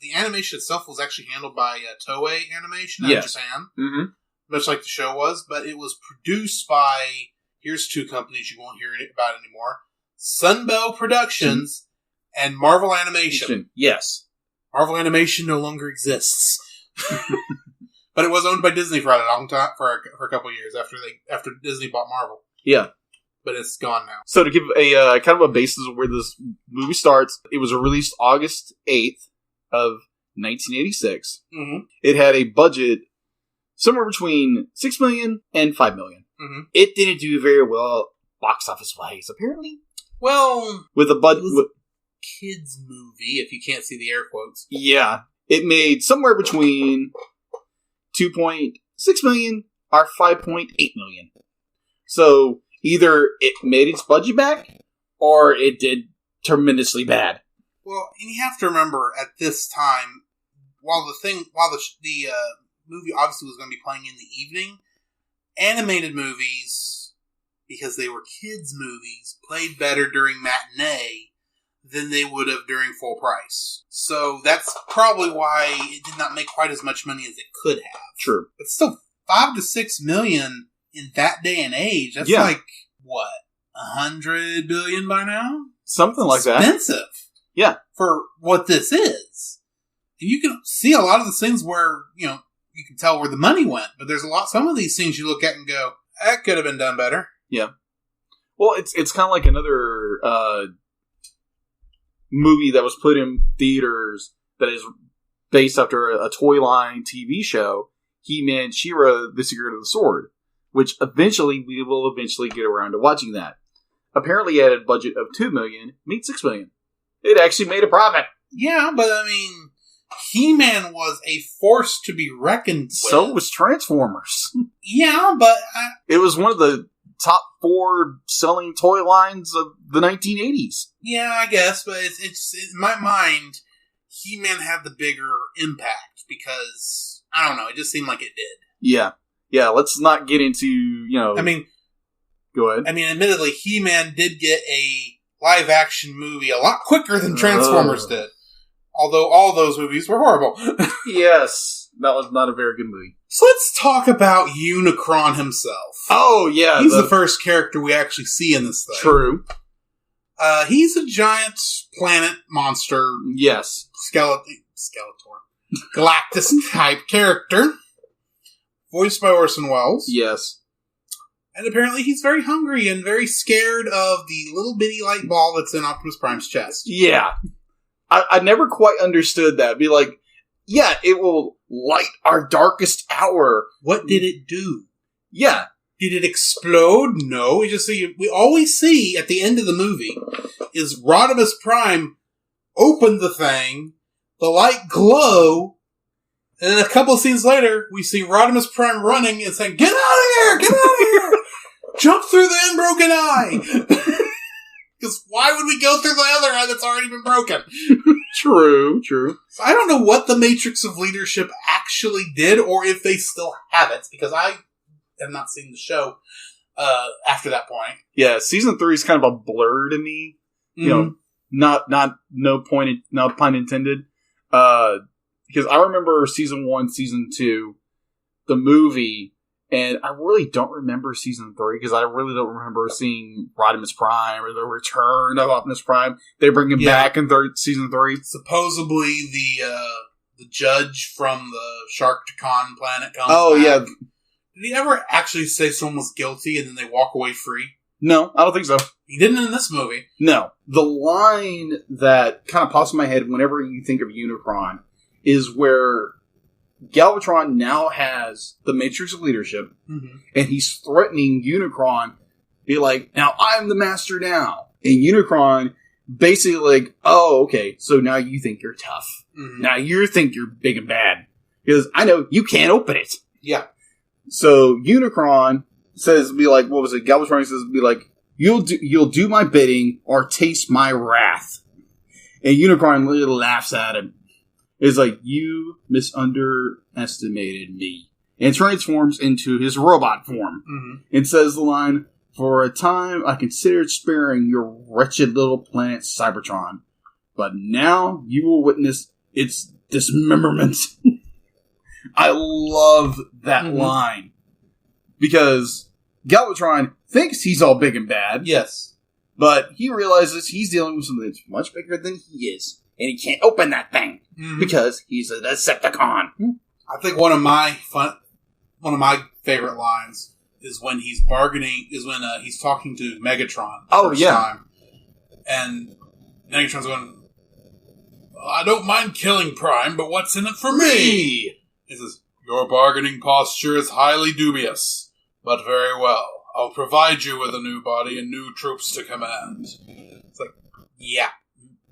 the animation itself was actually handled by Toei Animation out of Japan, much like the show was. But it was produced by here's two companies you won't hear about anymore: Sunbow Productions and Marvel Animation. Yes. Marvel Animation no longer exists, but it was owned by Disney for a long time, for a couple of years after Disney bought Marvel. Yeah, but it's gone now. So to give a kind of a basis of where this movie starts, it was released August 8th of 1986. Mm-hmm. It had a budget somewhere between $6 million and $5 million. Mm-hmm. It didn't do very well box office wise, apparently. Well, with a budget. Kids movie, if you can't see the air quotes. Yeah. It made somewhere between $2.6 million or $5.8 million. So either it made its budget back or it did tremendously bad. Well, and you have to remember at this time, while the movie obviously was going to be playing in the evening, animated movies, because they were kids movies, played better during matinee than they would have during full price. So that's probably why it did not make quite as much money as it could have. True. But still, $5 to $6 million in that day and age, that's like, what, $100 billion by now? Something like that. Expensive. Yeah. For what this is. And you can see a lot of the things where, you can tell where the money went, but there's some of these things you look at and go, that could have been done better. Yeah. Well, it's kind of like another, movie that was put in theaters that is based after a Toy Line TV show, He-Man, She-Ra, The Secret of the Sword, which we will eventually get around to watching that. Apparently it had a budget of $2 million, made $6 million. It actually made a profit. Yeah, but I mean, He-Man was a force to be reckoned with. So was Transformers. Yeah, but it was one of the top 4 selling toy lines of the 1980s. Yeah, I guess, but it's in my mind, He-Man had the bigger impact because, I don't know, it just seemed like it did. Yeah. Yeah, let's not get into, I mean, go ahead. I mean, admittedly, He-Man did get a live-action movie a lot quicker than Transformers did. Although all those movies were horrible. Yes, that was not a very good movie. So let's talk about Unicron himself. Oh, yeah. He's the first character we actually see in this thing. True. He's a giant planet monster. Yes. Skeletor. Galactus type character. voiced by Orson Welles. Yes. And apparently he's very hungry and very scared of the little bitty light ball that's in Optimus Prime's chest. Yeah. I never quite understood that. Be like, yeah, it will light our darkest hour. What did it do? Yeah. Did it explode? No. We always see at the end of the movie is Rodimus Prime open the thing, the light glow, and then a couple of scenes later, we see Rodimus Prime running and saying, "Get out of here! Get out of here! Jump through the unbroken eye!" Because why would we go through the other eye that's already been broken? True. So I don't know what the Matrix of Leadership actually did, or if they still have it, because I have not seen the show after that point. Yeah, season 3 is kind of a blur to me. You know, no pun intended. Because I remember season 1, season 2, the movie, and I really don't remember season 3 because I really don't remember seeing Rodimus Prime or the return of Optimus Prime. They bring him back in season 3. Supposedly the judge from the Sharkticon planet comes back. Yeah. Did he ever actually say someone was guilty and then they walk away free? No, I don't think so. He didn't in this movie. No. The line that kind of pops in my head whenever you think of Unicron is where Galvatron now has the Matrix of Leadership, and he's threatening Unicron, be like, now I'm the master now. And Unicron basically like, oh, okay, so now you think you're tough. Now you think you're big and bad. Because I know you can't open it. Yeah. So Unicron says, be like, what was it? Galvatron says, be like, you'll do my bidding or taste my wrath. And Unicron literally laughs at him. It's like, you misunderestimated me. And transforms into his robot form. And says the line, for a time I considered sparing your wretched little planet Cybertron. But now you will witness its dismemberment. I love that line. Because Galvatron thinks he's all big and bad. Yes. But he realizes he's dealing with something that's much bigger than he is. And he can't open that thing. Because he's a Decepticon. I think one of my favorite lines is when he's bargaining, he's talking to Megatron. Time. And Megatron's going, I don't mind killing Prime, but what's in it for me? He says, your bargaining posture is highly dubious, but very well. I'll provide you with a new body and new troops to command. It's like, yeah.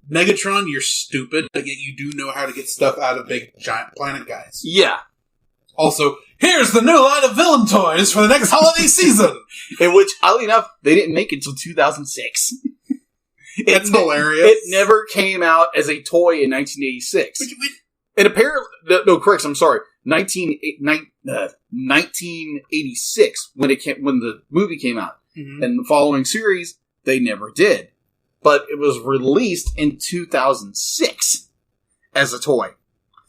Megatron, you're stupid, but yet you do know how to get stuff out of big, giant planet guys. Yeah. Also, here's the new line of villain toys for the next holiday season! In which, oddly enough, they didn't make it until 2006. It's hilarious. It never came out as a toy in 1986. And apparently, no, correct, I'm sorry, 1986, when the movie came out. And the following series, they never did. But it was released in 2006 as a toy.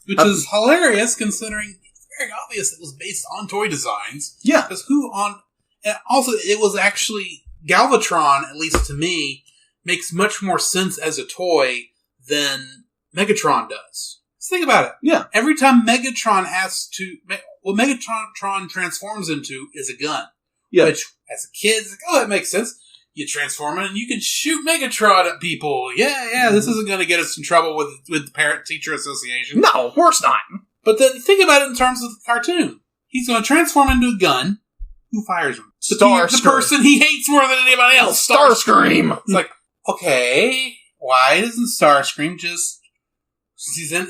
Which is hilarious, considering it's very obvious it was based on toy designs. Yeah. Because and also, it was actually, Galvatron, at least to me, makes much more sense as a toy than Megatron does. Just think about it. Yeah. Every time Megatron what Megatron transforms into is a gun. Yeah. Which, as a kid, it's like, oh, that makes sense. You transform it and you can shoot Megatron at people. Yeah, this isn't going to get us in trouble with the Parent-Teacher Association. No, of course not. But then think about it in terms of the cartoon. He's going to transform into a gun. Who fires him? The person he hates more than anybody else. Starscream. It's like, okay, why doesn't Starscream just...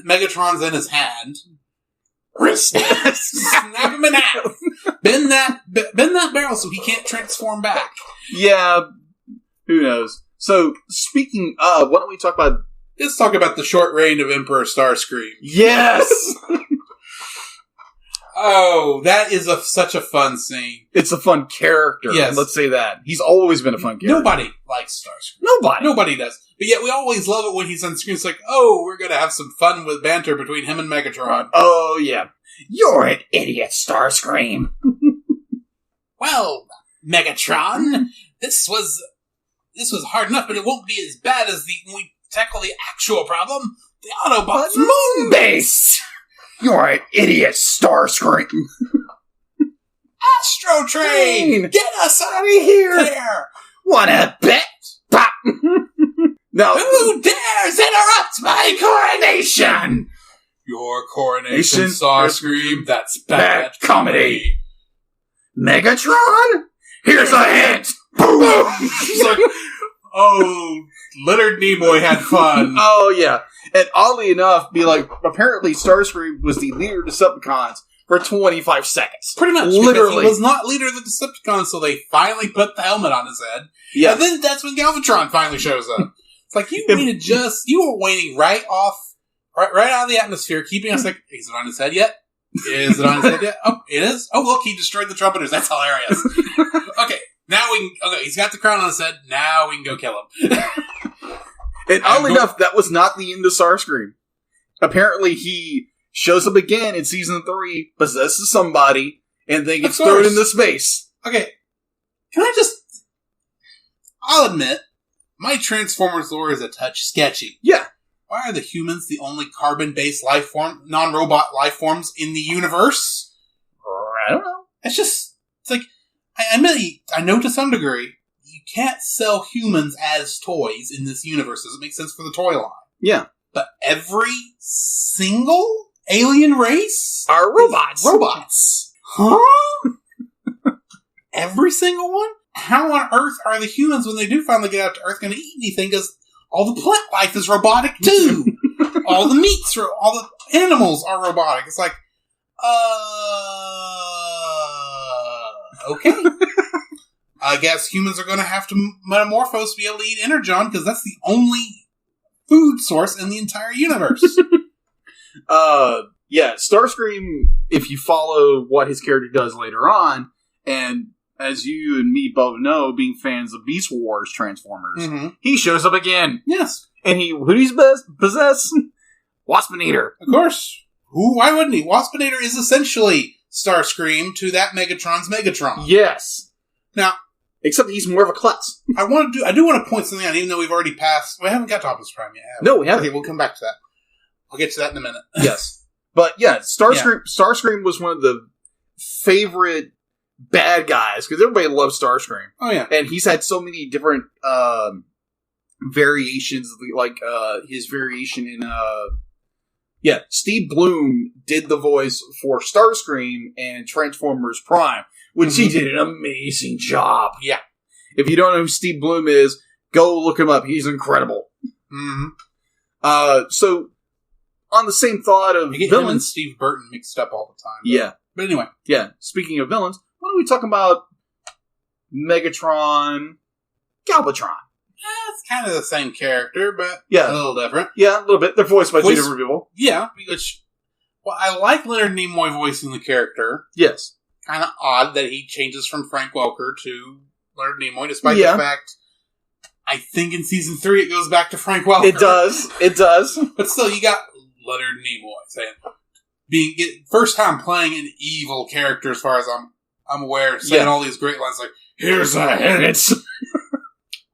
Megatron's in his hand. Snap him in half. Bend that barrel so he can't transform back. Yeah, who knows? So, speaking of, why don't we talk about... Let's talk about the short reign of Emperor Starscream. Yes! Oh, that is such a fun scene. It's a fun character. Yes. Let's say that. He's always been a fun character. Nobody likes Starscream. Nobody does. But yet we always love it when he's on screen. It's like, oh, we're going to have some fun with banter between him and Megatron. Oh, yeah. You're an idiot, Starscream. Well, Megatron, this was hard enough, but it won't be as bad as when we tackle the actual problem, the Autobots moon base. You're an idiot, Starscream. Astro Train! Get us out of here! Wanna bet? Pop! No. Who dares interrupt my coronation? Your coronation, Starscream, that's bad comedy. Megatron? Here's a hint! Boom! It's like, oh, Leonard Nimoy had fun. Oh, yeah. And oddly enough, apparently Starscream was the leader of the Decepticons for 25 seconds. Pretty much. Literally. He was not leader of the Decepticons, so they finally put the helmet on his head. Yeah. And then that's when Galvatron finally shows up. It's like, you were waiting right out of the atmosphere, keeping us like, is it on his head yet? Is it on his head yet? Oh, it is? Oh, look, he destroyed the trumpeters. That's hilarious. Okay, he's got the crown on his head. Now we can go kill him. And oddly enough, that was not the end of Starscream. Apparently, he shows up again in season 3, possesses somebody, and then gets thrown into space. Okay, I'll admit, my Transformers lore is a touch sketchy. Yeah. Why are the humans the only carbon-based non-robot life forms in the universe? I don't know. It's like, I know to some degree, you can't sell humans as toys in this universe. Does it make sense for the toy line? Yeah. But every single alien race are robots. Robots. Huh? Every single one? How on earth are the humans, when they do finally get out to Earth, going to eat anything? Because all the plant life is robotic too. All the meats, all the animals are robotic. It's like, okay. I guess humans are going to have to metamorphose to be able to eat Energon, because that's the only food source in the entire universe. Yeah, Starscream, if you follow what his character does later on, and as you and me both know, being fans of Beast Wars Transformers, he shows up again. Yes. And who do you possess? Waspinator. Of course. Why wouldn't he? Waspinator is essentially Starscream to that Megatron's Megatron. Yes. Now, except he's more of a klutz. I do want to point something out, even though we've already passed. We haven't got to Optimus Prime yet, have we? No, we haven't. Okay, we'll come back to that. I'll get to that in a minute. Yes. But yeah, Starscream was one of the favorite bad guys, because everybody loves Starscream. Oh, yeah. And he's had so many different variations, like his variation in... Steve Bloom did the voice for Starscream and Transformers Prime, which he did an amazing job. Yeah. If you don't know who Steve Bloom is, go look him up. He's incredible. Mm-hmm. So, on the same thought of villains, him and Steve Burton mixed up all the time. Yeah. But anyway. Yeah. Speaking of villains, why don't we talk about Megatron, Galvatron? It's kind of the same character, but a little different. Yeah, a little bit. They're voiced by two different people. Yeah, I like Leonard Nimoy voicing the character. Yes. Kind of odd that he changes from Frank Welker to Leonard Nimoy, despite the fact, I think in season 3 it goes back to Frank Welker. It does. But still, you got Leonard Nimoy saying, first time playing an evil character as far as I'm aware, saying all these great lines like, "Here's a hint.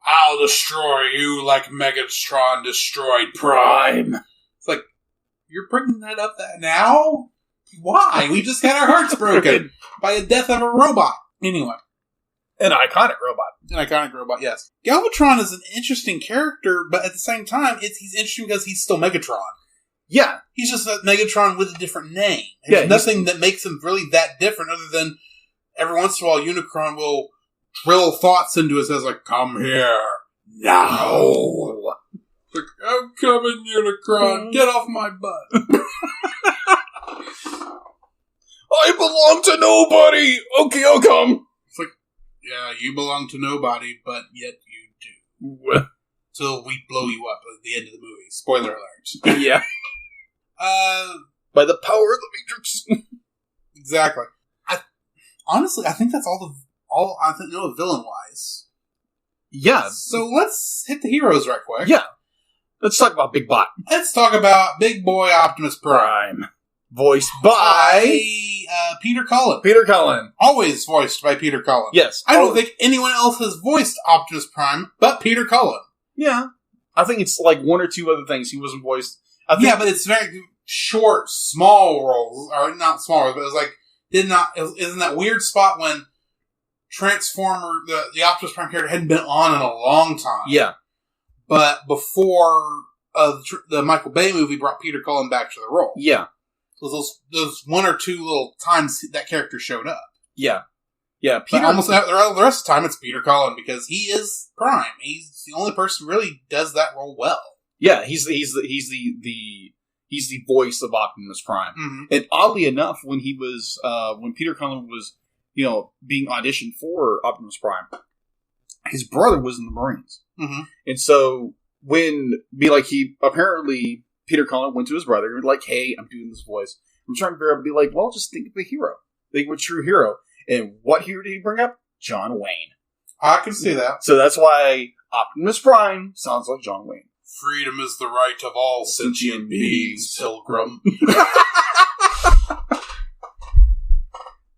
I'll destroy you like Megatron destroyed Prime." It's like, you're bringing that up now? Why? We just got our hearts broken by the death of a robot. Anyway. An iconic robot. Yes. Galvatron is an interesting character, but at the same time, he's interesting because he's still Megatron. Yeah. He's just a Megatron with a different name. There's nothing that makes him really that different other than every once in a while Unicron will drill thoughts into us as like, "Come here now." It's like, "I'm coming, Unicron. Get off my butt." I belong to nobody. Okay, I'll come. It's like, yeah, you belong to nobody, but yet you do. Till we blow you up at the end of the movie. Spoiler alert. Yeah. By the power of the Matrix. Exactly. Honestly, I think that's all I think, villain-wise. Yeah. So let's hit the heroes right quick. Yeah. Let's talk about Big Bot. Let's talk about Big Boy Optimus Prime. Voiced by... Peter Cullen. Peter Cullen. Always voiced by Peter Cullen. Yes. I don't think anyone else has voiced Optimus Prime but Peter Cullen. Yeah. I think it's like one or two other things he wasn't voiced. But it's very short, small roles. Or not small roles, but it's like is in that weird spot when Transformer, the Optimus Prime character, hadn't been on in a long time. Yeah. But before the Michael Bay movie brought Peter Cullen back to the role. Yeah. Those one or two little times that character showed up. Yeah. Yeah. Peter, almost the rest of the time it's Peter Cullen because he is Prime. He's the only person who really does that role well. Yeah, he's the voice of Optimus Prime. Mm-hmm. And oddly enough, when Peter Cullen was, being auditioned for Optimus Prime, his brother was in the Marines. Mm-hmm. And so Peter Cullen went to his brother and was like, "Hey, I'm doing this voice. I'm trying to figure out," be like, "Well, just think of a hero. Think of a true hero." And what hero did he bring up? John Wayne. I can see that. So that's why Optimus Prime sounds like John Wayne. Freedom is the right of all sentient beings, Pilgrim.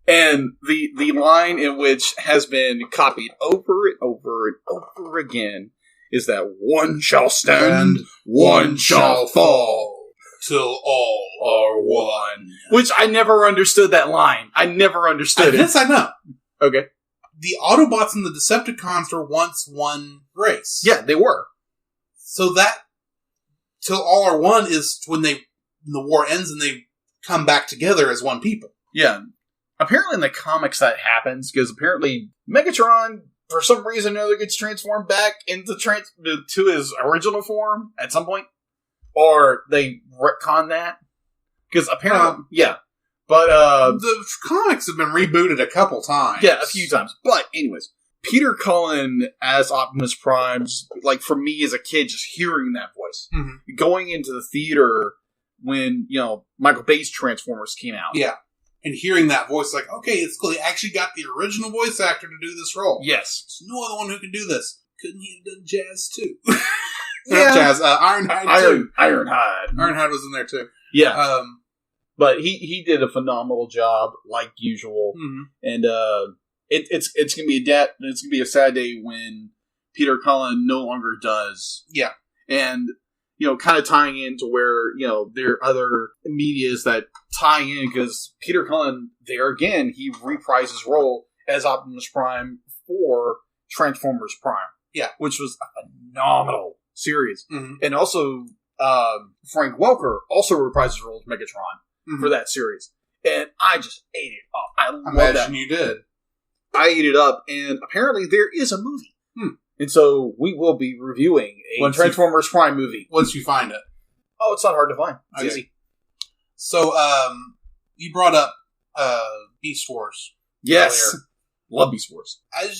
And the line in which has been copied over and over and over again is that one shall stand, one shall fall, till all are one. Which I never understood that line. I never understood it. This I know. Okay. The Autobots and the Decepticons were once one race. Yeah, they were. So that till all are one is when the war ends and they come back together as one people. Yeah. Apparently in the comics that happens, because apparently Megatron, for some reason or other, gets transformed back to his original form at some point. Or they retcon that. Because apparently, yeah. But, the comics have been rebooted a couple times. Yeah, a few times. But, anyways, Peter Cullen as Optimus Prime, like, for me as a kid, just hearing that voice. Mm-hmm. Going into the theater when, Michael Bay's Transformers came out. Yeah. And hearing that voice, like, okay, it's cool. They actually got the original voice actor to do this role. Yes. There's no other one who can do this. Couldn't he have done Jazz, too? Yeah. Not Jazz, Ironhide, too. Ironhide. Ironhide was in there, too. Yeah. But he did a phenomenal job, like usual. Mm-hmm. And it's gonna be it's gonna be a sad day when Peter Cullen no longer does. Yeah. And kind of tying into where there are other medias that tie in, because Peter Cullen there again he reprised his role as Optimus Prime for Transformers Prime. Yeah, which was a phenomenal series. Mm-hmm. And also Frank Welker also reprised his role as Megatron. Mm-hmm. For that series. And I just ate it up. I love that. You did. I ate it up, and apparently there is a movie. And so we will be reviewing a Transformers Prime movie. Once you find it. Oh, it's not hard to find. It's easy. So, you brought up Beast Wars. Yes. Earlier. Love Beast Wars.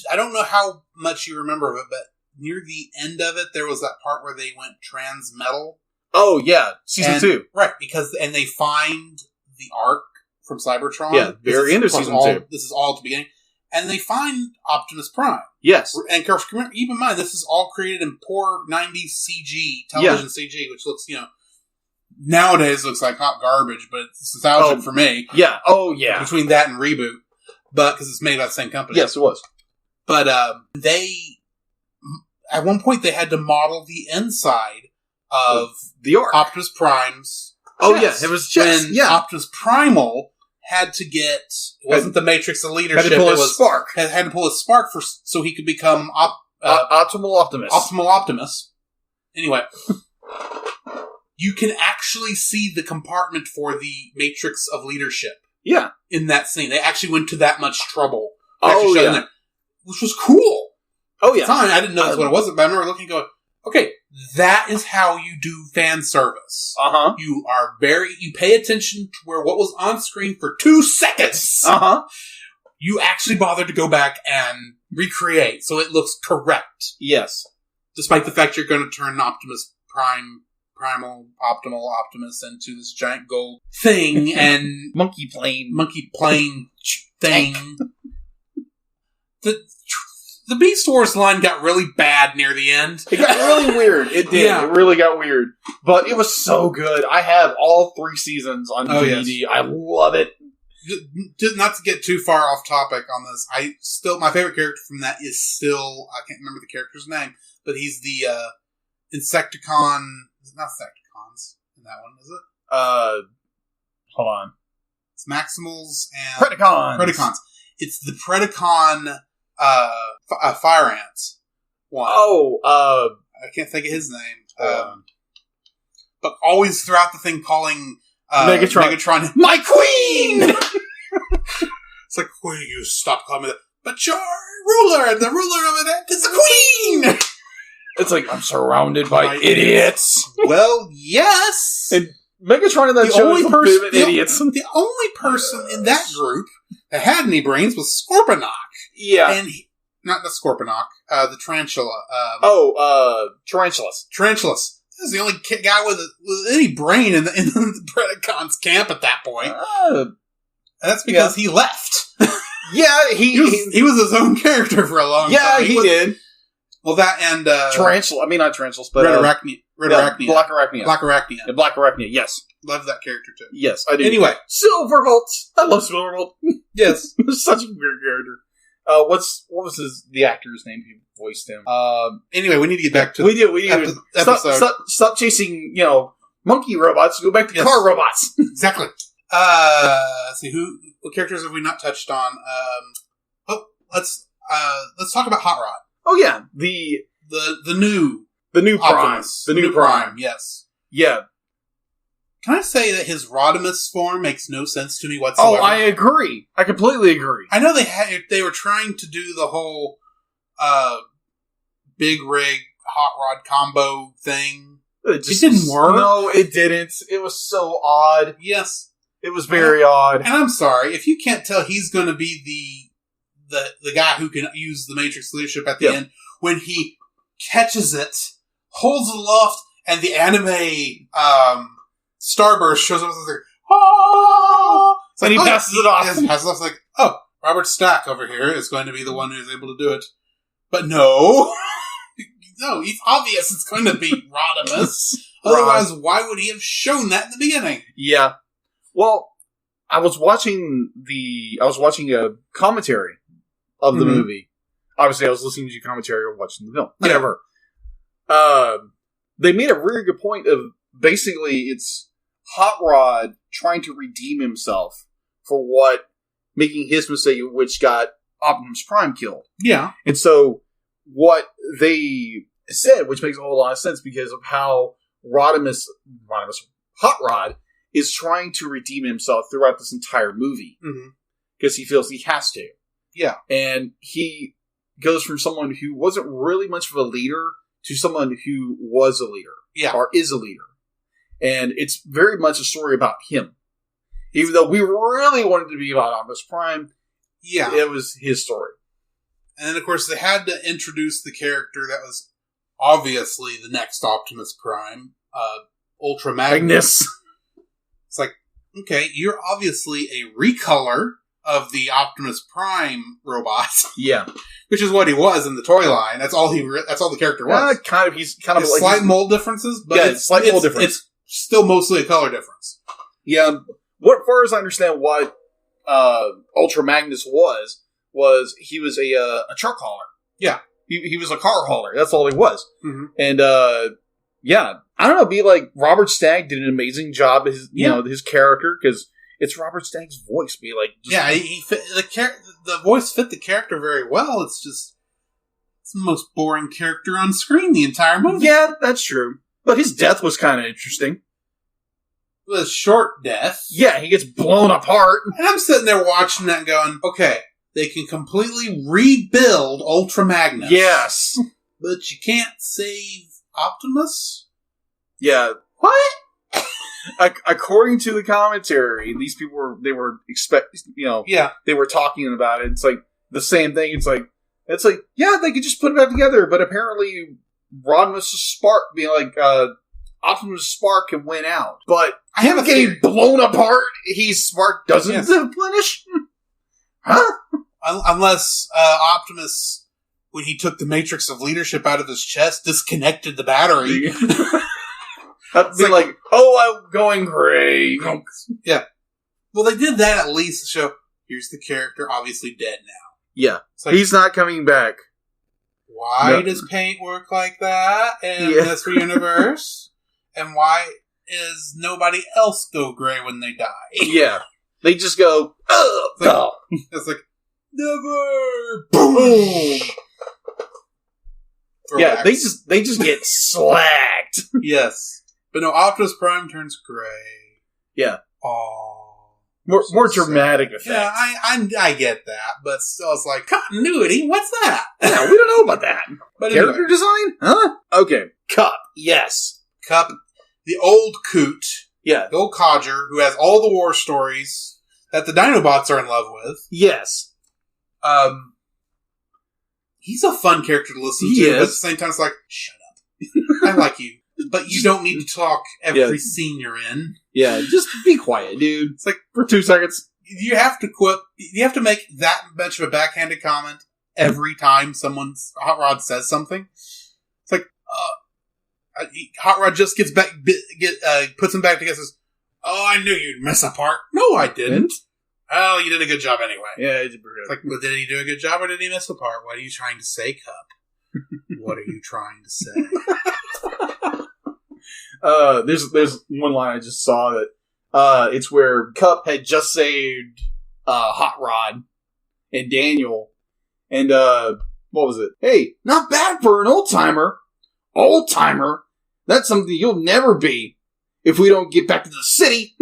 I don't know how much you remember of it, but near the end of it, there was that part where they went trans-metal. Oh, yeah. Season 2. Right, and they find the Ark from Cybertron. Yeah, very end of Season 2. This is all at the beginning. And they find Optimus Prime. Yes. And keep in mind, this is all created in poor 90s CG, television CG, which looks, nowadays looks like hot garbage, but it's nostalgic for me. Yeah. Oh, yeah. Between that and Reboot. But, because it's made by the same company. Yes, it was. But, at one point, they had to model the inside of the Ark. Optimus Prime's chest. It was chest. When Optimus Primal had to get, it wasn't the Matrix of Leadership. Had to pull his spark. Had to pull his spark so he could become Optimal Optimus. Optimal Optimus. Anyway, you can actually see the compartment for the Matrix of Leadership. Yeah. In that scene. They actually went to that much trouble. There, which was cool. Oh, yeah. At the time, I didn't know that's what it was, but I remember looking and going, okay, that is how you do fan service. Uh-huh. You pay attention to what was on screen for 2 seconds. Uh-huh. You actually bothered to go back and recreate, so it looks correct. Yes. Despite the fact you're going to turn Optimus Primal Optimus into this giant gold thing and monkey plane thing. The Beast Wars line got really bad near the end. It got really weird. It did. Yeah. It really got weird. But it was so good. I have all 3 seasons on DVD. Yes. I love it. Not to get too far off topic on this, my favorite character from that is still, I can't remember the character's name, but he's the Insecticon. Is it not Insecticons in that one, is it? Hold on. It's Maximals and Predacons. It's the Predacon Fire Ants one. Oh, I can't think of his name. But always throughout the thing calling Megatron my queen! It's like, will you stop calling me that? But you're ruler, and the ruler of it is the queen! It's like, I'm surrounded by idiots. Well, yes! And Megatron in that show is a bit of idiots. The only person in that group that had any brains was Scorponok. Yeah. And not the Scorponok, the Tarantula. Tarantulas. Tarantulas. This is the only guy with any brain in the Predacons camp at that point. And that's because he left. Yeah, he was his own character for a long time. Yeah, he did. Well, that and Tarantula. I mean, not tarantulas, but Red Arachnia. Black Arachnia. Black Arachnia. Yeah, Black Arachnia. Yes, love that character too. Yes, I do. Anyway, Silverbolt. I love Silverbolt. Yes, such a weird character. What was the actor's name who voiced him? Anyway, we need to get back to we do. Stop chasing monkey robots. Go back to car robots. Exactly. Let's see what characters have we not touched on? Let's talk about Hot Rod. Oh yeah, the new Prime, Optimus. the new Prime. Yes. Yeah. Can I say that his Rodimus form makes no sense to me whatsoever? Oh, I agree. I completely agree. I know they were trying to do the whole big rig Hot Rod combo thing. It didn't work. No, it didn't. It was so odd. Yes. It was very odd. And I'm sorry, if you can't tell he's going to be the guy who can use the Matrix leadership at the end, when he catches it, holds it aloft, and the anime Starburst shows up and like, oh! And he passes it off. He passes it off like, oh, Robert Stack over here is going to be the one who's able to do it. But no. No, it's obvious it's going to be Rodimus. Otherwise, why would he have shown that in the beginning? Yeah. Well, I was watching a commentary of the movie. Obviously, I was listening to your commentary or watching the film. Whatever. They made a really good point of basically it's Hot Rod trying to redeem himself for making his mistake, which got Optimus Prime killed. Yeah. And so what they said, which makes a whole lot of sense because of how Hot Rod is trying to redeem himself throughout this entire movie. Because he feels he has to. Yeah. And he goes from someone who wasn't really much of a leader to someone who was a leader. Yeah. Or is a leader. And it's very much a story about him. Even though we really wanted to be about Optimus Prime, it was his story. And then, of course, they had to introduce the character that was obviously the next Optimus Prime, Ultra Magnus. It's like, okay, you're obviously a recolor of the Optimus Prime robot. Yeah. Which is what he was in the toy line. That's all the character was. He's kind of like slight mold differences, but slight mold difference. It's still mostly a color difference. Yeah. As far as I understand what Ultra Magnus was he was a truck hauler. Yeah. He was a car hauler. That's all he was. Mm-hmm. And, I don't know, be like Robert Stagg did an amazing job as his character, because it's Robert Stagg's voice. Be like, he fit the voice fit the character very well. It's just the most boring character on screen the entire movie. Yeah, that's true. But his death was kind of interesting. It was a short death. Yeah, he gets blown apart. And I'm sitting there watching that going, okay, they can completely rebuild Ultra Magnus. Yes. But you can't save Optimus? Yeah. What? According to the commentary, these people they were talking about it. It's like the same thing. It's like, they could just put it back together, but apparently Rodimus' spark, Optimus' spark can win out. But him getting blown apart, his spark doesn't replenish? Huh? Unless Optimus, when he took the Matrix of Leadership out of his chest, disconnected the battery. That'd be like, I'm going great. Yeah. Well, they did that at least to show, here's the character, obviously dead now. Yeah. It's like, he's not coming back. Why does paint work like that in this universe? And why is nobody else go gray when they die? Yeah. They just go, go. It's like, never! Boom! Yeah, they just get slacked. Yes. But no, Optimus Prime turns gray. Yeah. Aww. More dramatic effects. Yeah, I get that, but still it's like, continuity? What's that? Yeah, we don't know about that. But Character anyway. design? Huh? Okay. Cup. Yes. Cup, the old Coot, Yeah. the old Codger, who has all the war stories that the Dinobots are in love with. Yes. He's a fun character to listen He to, is. but at the same time it's like, shut up. I like you. But you don't need to talk every scene you're in. Yeah, just be quiet, dude. It's like, For 2 seconds. you have to make that much of a backhanded comment every time Hot Rod says something. It's like, Hot Rod just puts him back together and says, oh, I knew you'd miss a part. No, I didn't. Oh, you did a good job anyway. Yeah, it's like, but did he do a good job or did he miss a part? What are you trying to say, Cup? What are you trying to say? There's one line I just saw that it's where Cup had just saved Hot Rod and Daniel, and what was it? Hey, not bad for an old timer. Old timer? That's something you'll never be if we don't get back to the city.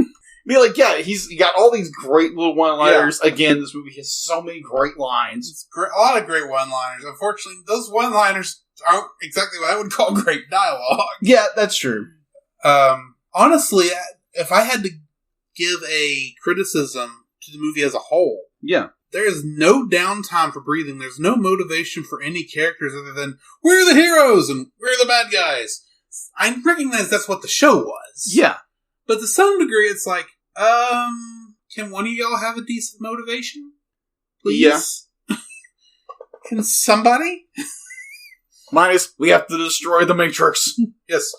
Be like, yeah, he's got all these great little one-liners. Yeah. Again, this movie has so many great lines. It's a lot of great one-liners. Unfortunately, those one-liners aren't exactly what I would call great dialogue. Yeah, that's true. Honestly, if I had to give a criticism to the movie as a whole, yeah, there is no downtime for breathing. There's no motivation for any characters other than, we're the heroes and we're the bad guys. I recognize that's what the show was. Yeah. But to some degree, it's like, can one of y'all have a decent motivation? Please? Yeah. Can somebody? Minus, we have to destroy the Matrix. Yes.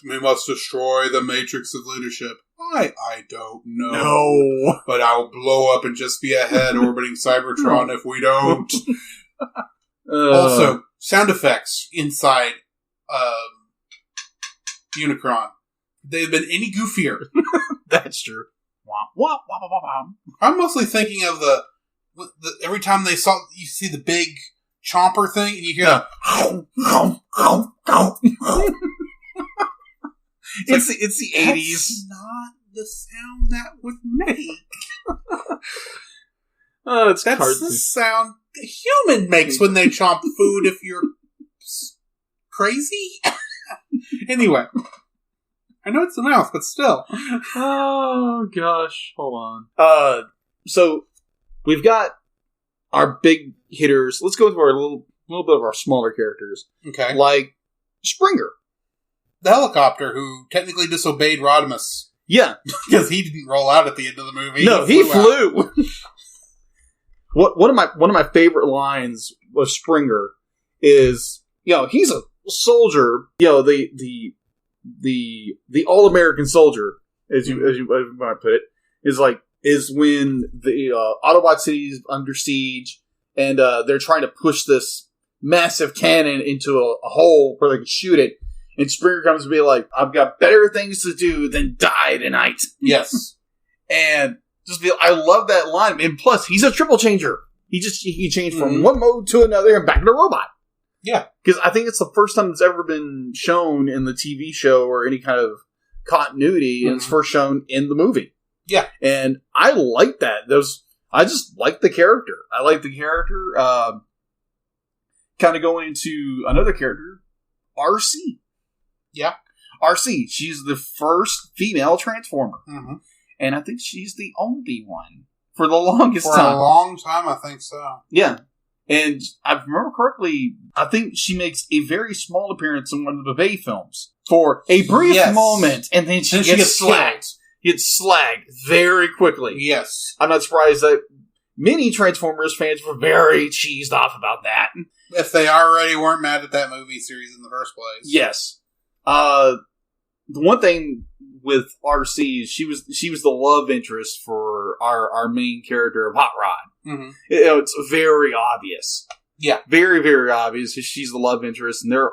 We must destroy the Matrix of leadership. I don't know. No. But I'll blow up and just be a head orbiting Cybertron if we don't. Also, sound effects inside Unicron. They've been any goofier. That's true. I'm mostly thinking of the every time you see the big chomper thing, and you hear it's the 80s. That's not the sound that would make. That's the sound a human makes when they chomp food. If you're crazy, anyway. I know it's a mouse, but still. Oh, gosh. Hold on. So, we've got our big hitters. Let's go with our little bit of our smaller characters. Okay. Like Springer. The helicopter who technically disobeyed Rodimus. Yeah. Because he didn't roll out at the end of the movie. No, he flew. One of my favorite lines of Springer is, he's a soldier, the all-American soldier, as you might put it, is when the Autobot City is under siege, and they're trying to push this massive cannon into a hole where they can shoot it, and Springer comes to be like, I've got better things to do than die tonight. Yes. And I love that line, and plus, he's a triple changer. He changed from one mode to another and back to a robot. Yeah. Because I think it's the first time it's ever been shown in the TV show or any kind of continuity, and it's first shown in the movie. Yeah. And I like that. I just like the character. I like the character. Kind of going into another character, RC. Yeah. RC. She's the first female Transformer. Mm-hmm. And I think she's the only one for the longest time. For a long time, I think so. Yeah. And if I remember correctly, I think she makes a very small appearance in one of the Bay films for a brief moment, and then she gets slagged. Gets slagged very quickly. Yes. I'm not surprised that many Transformers fans were very cheesed off about that. If they already weren't mad at that movie series in the first place. Yes. The one thing with RC, she was the love interest for our main character of Hot Rod. Mm-hmm. It's very obvious. Yeah. Very, very obvious. She's the love interest, and they're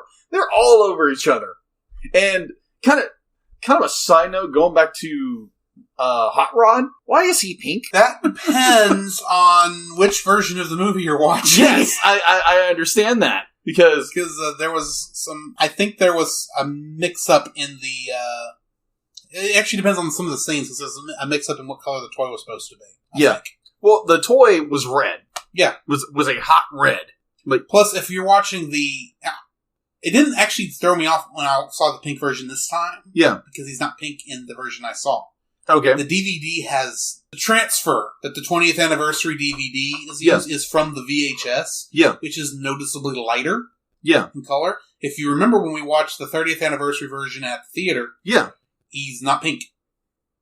all over each other. And kind of a side note, going back to Hot Rod. Why is he pink? That depends on which version of the movie you're watching. Yes, I understand that. Because there was some... I think there was a mix-up in the... it actually depends on some of the scenes, because there's a mix-up in what color the toy was supposed to be. I think. Well, the toy was red. Yeah. Was a hot red. Like, plus, if you're watching the... It didn't actually throw me off when I saw the pink version this time. Yeah. Because he's not pink in the version I saw. Okay. The DVD has the transfer that the 20th anniversary DVD is from the VHS. Yeah. Which is noticeably lighter. Yeah. In color. If you remember when we watched the 30th anniversary version at the theater. Yeah. He's not pink.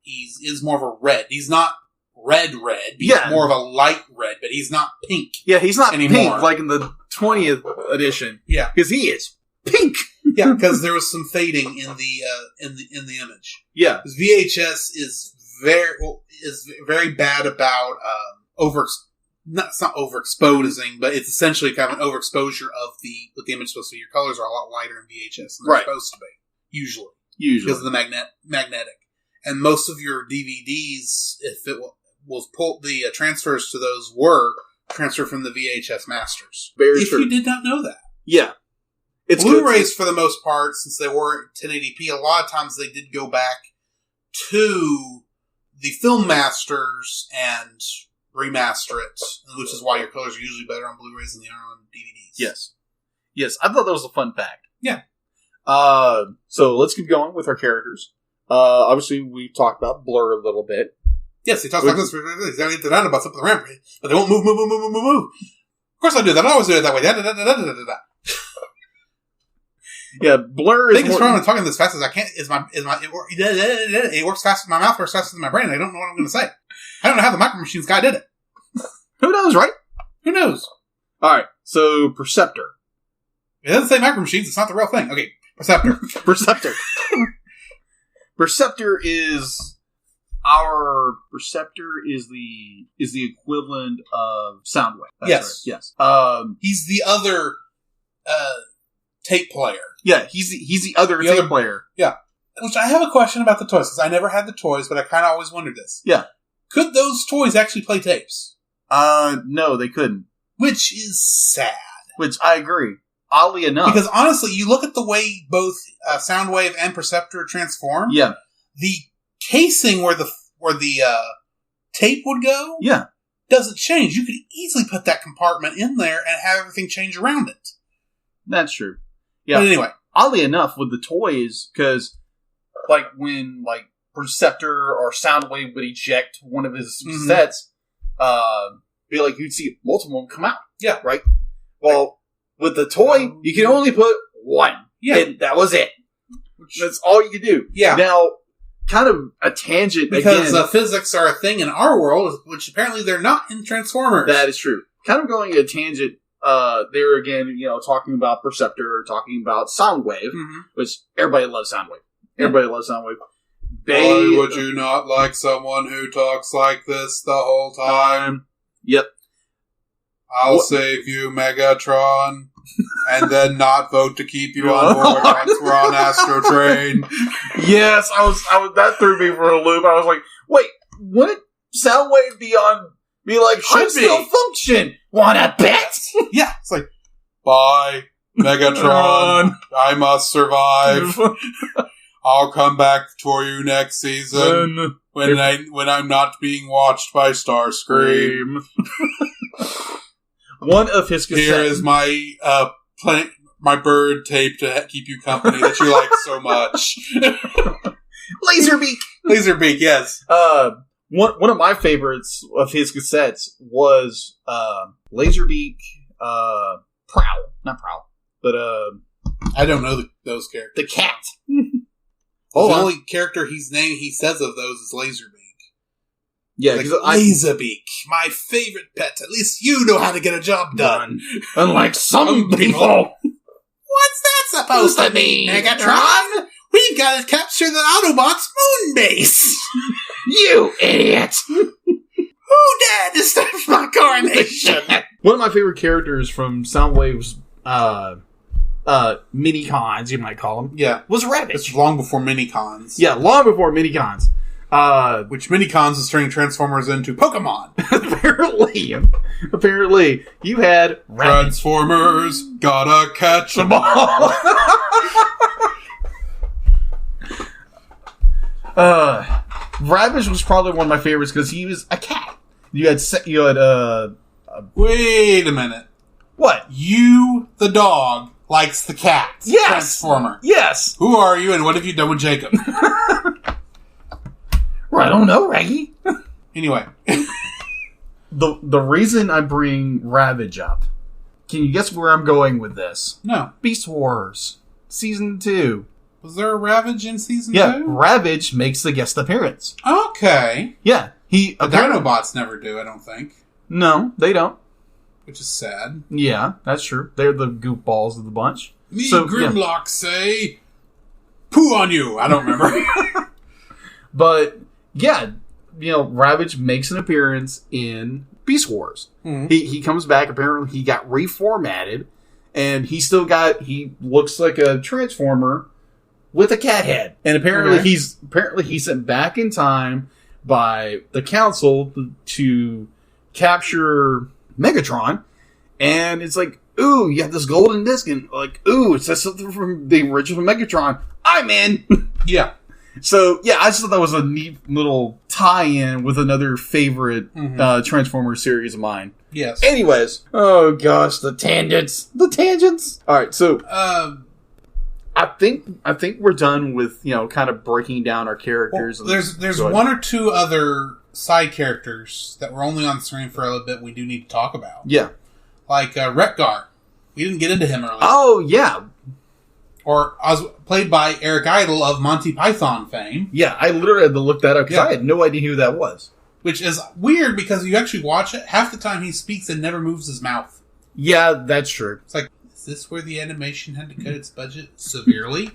He's more of a red. He's not red. He's more of a light red, but he's not pink. Yeah, he's not anymore. Pink like in the 20th edition. Yeah. Because he is pink. Yeah, because there was some fading in the image. Yeah, VHS is very bad about it's not overexposing, but it's essentially kind of an overexposure of what the image is supposed to be. Your colors are a lot lighter in VHS than they're supposed to be, usually because of the magnetic. And most of your DVDs, if it was pulled, the transfers to those were transferred from the VHS masters. Very if true. You did not know that, yeah. It's Blu-rays, for the most part, since they were 1080p, a lot of times they did go back to the film masters and remaster it, which is why your colors are usually better on Blu-rays than they are on DVDs. Yes. I thought that was a fun fact. Yeah. So let's keep going with our characters. Obviously, we talked about Blur a little bit. Yes, he talks like this. He's going to get down about something around, but they won't move. Of course I do that. I always do it that way. Yeah, Blur is. I think it's probably talking as fast as I can. It works fast. My mouth works faster than my brain. I don't know what I'm going to say. I don't know how the Micro Machines guy did it. Who knows, right? Who knows? All right. So Perceptor. It doesn't say Micro Machines. It's not the real thing. Okay, Perceptor. Perceptor. Perceptor is the equivalent of Soundwave. That's right. Yes. He's the other tape player. Yeah, he's the other tape player. Yeah. Which I have a question about the toys, because I never had the toys, but I kind of always wondered this. Yeah. Could those toys actually play tapes? No, they couldn't. Which is sad. Which I agree. Oddly enough. Because honestly, you look at the way both Soundwave and Perceptor transform. Yeah. The casing where the tape would go. Yeah. Doesn't change. You could easily put that compartment in there and have everything change around it. That's true. Yeah. But anyway. Oddly enough, with the toys, because when Perceptor or Soundwave would eject one of his sets, you'd see multiple of them come out. Yeah. Right? Well, with the toy, you can only put one. Yeah. And that was it. That's all you could do. Yeah. Now, kind of a tangent because again. Physics are a thing in our world, which apparently they're not in Transformers. That is true. Kind of going a tangent there again, talking about Perceptor, talking about Soundwave, which everybody loves Soundwave. Everybody loves Soundwave. Why would you not like someone who talks like this the whole time? Yep. I'll save you, Megatron, and then not vote to keep you on board once we're on Astro Train. Yes, I was. That threw me for a loop. I was like, wait, wouldn't Soundwave be like, I still function? Wanna bet? Yeah, it's like, bye, Megatron. I must survive. I'll come back for you next season when I'm not being watched by Starscream. One of his cassettes. Here is my my bird tape to keep you company that you like so much. Laserbeak, yes. One of my favorites of his cassettes was Laserbeak, Prowl, not Prowl, but I don't know those characters. The cat. The only character he says of those is Laserbeak. Yeah, Laserbeak, my favorite pet. At least you know how to get a job done. Unlike some people. What's that supposed to mean, Megatron? We've got to capture the Autobots' moon base. You idiot! Who dared disturb my coronation? One of my favorite characters from Soundwave's mini-cons, you might call them, yeah, was Ravage. It's long before mini-cons. Yeah, long before mini-cons. Which Minicons is turning Transformers into Pokemon. Apparently, you had Transformers, gotta catch 'em all. Ravage was probably one of my favorites because he was a cat. You had Wait a minute. What? You, the dog, likes the cat. Yes! Transformer. Yes! Who are you and what have you done with Jacob? I don't know, Reggie. Anyway. The reason I bring Ravage up, can you guess where I'm going with this? No. Beast Wars. Season 2. Was there a Ravage in Season 2? Yeah, Ravage makes the guest appearance. Okay. Yeah. The Dinobots never do, I don't think. No, they don't. Which is sad. Yeah, that's true. They're the goofballs of the bunch. Grimlock say, poo on you. I don't remember. But, yeah, Ravage makes an appearance in Beast Wars. Mm-hmm. He comes back. Apparently, he got reformatted, and he looks like a Transformer with a cat head. And apparently, he's sent back in time by the Council to capture Megatron, and it's like, ooh, you have this golden disc, and like, ooh, it says something from the original Megatron. I'm in. Yeah. So, yeah, I just thought that was a neat little tie-in with another favorite Transformers series of mine. Yes. Anyways. Oh, gosh, the tangents. All right, so I think we're done with, kind of breaking down our characters. Well, there's one or two other side characters that were only on the screen for a little bit we do need to talk about. Yeah. Like Retgar. We didn't get into him earlier. Oh, yeah. Or played by Eric Idle of Monty Python fame. Yeah, I literally had to look that up because I had no idea who that was. Which is weird because you actually watch it, half the time he speaks and never moves his mouth. Yeah, that's true. It's like, is this where the animation had to cut its budget severely?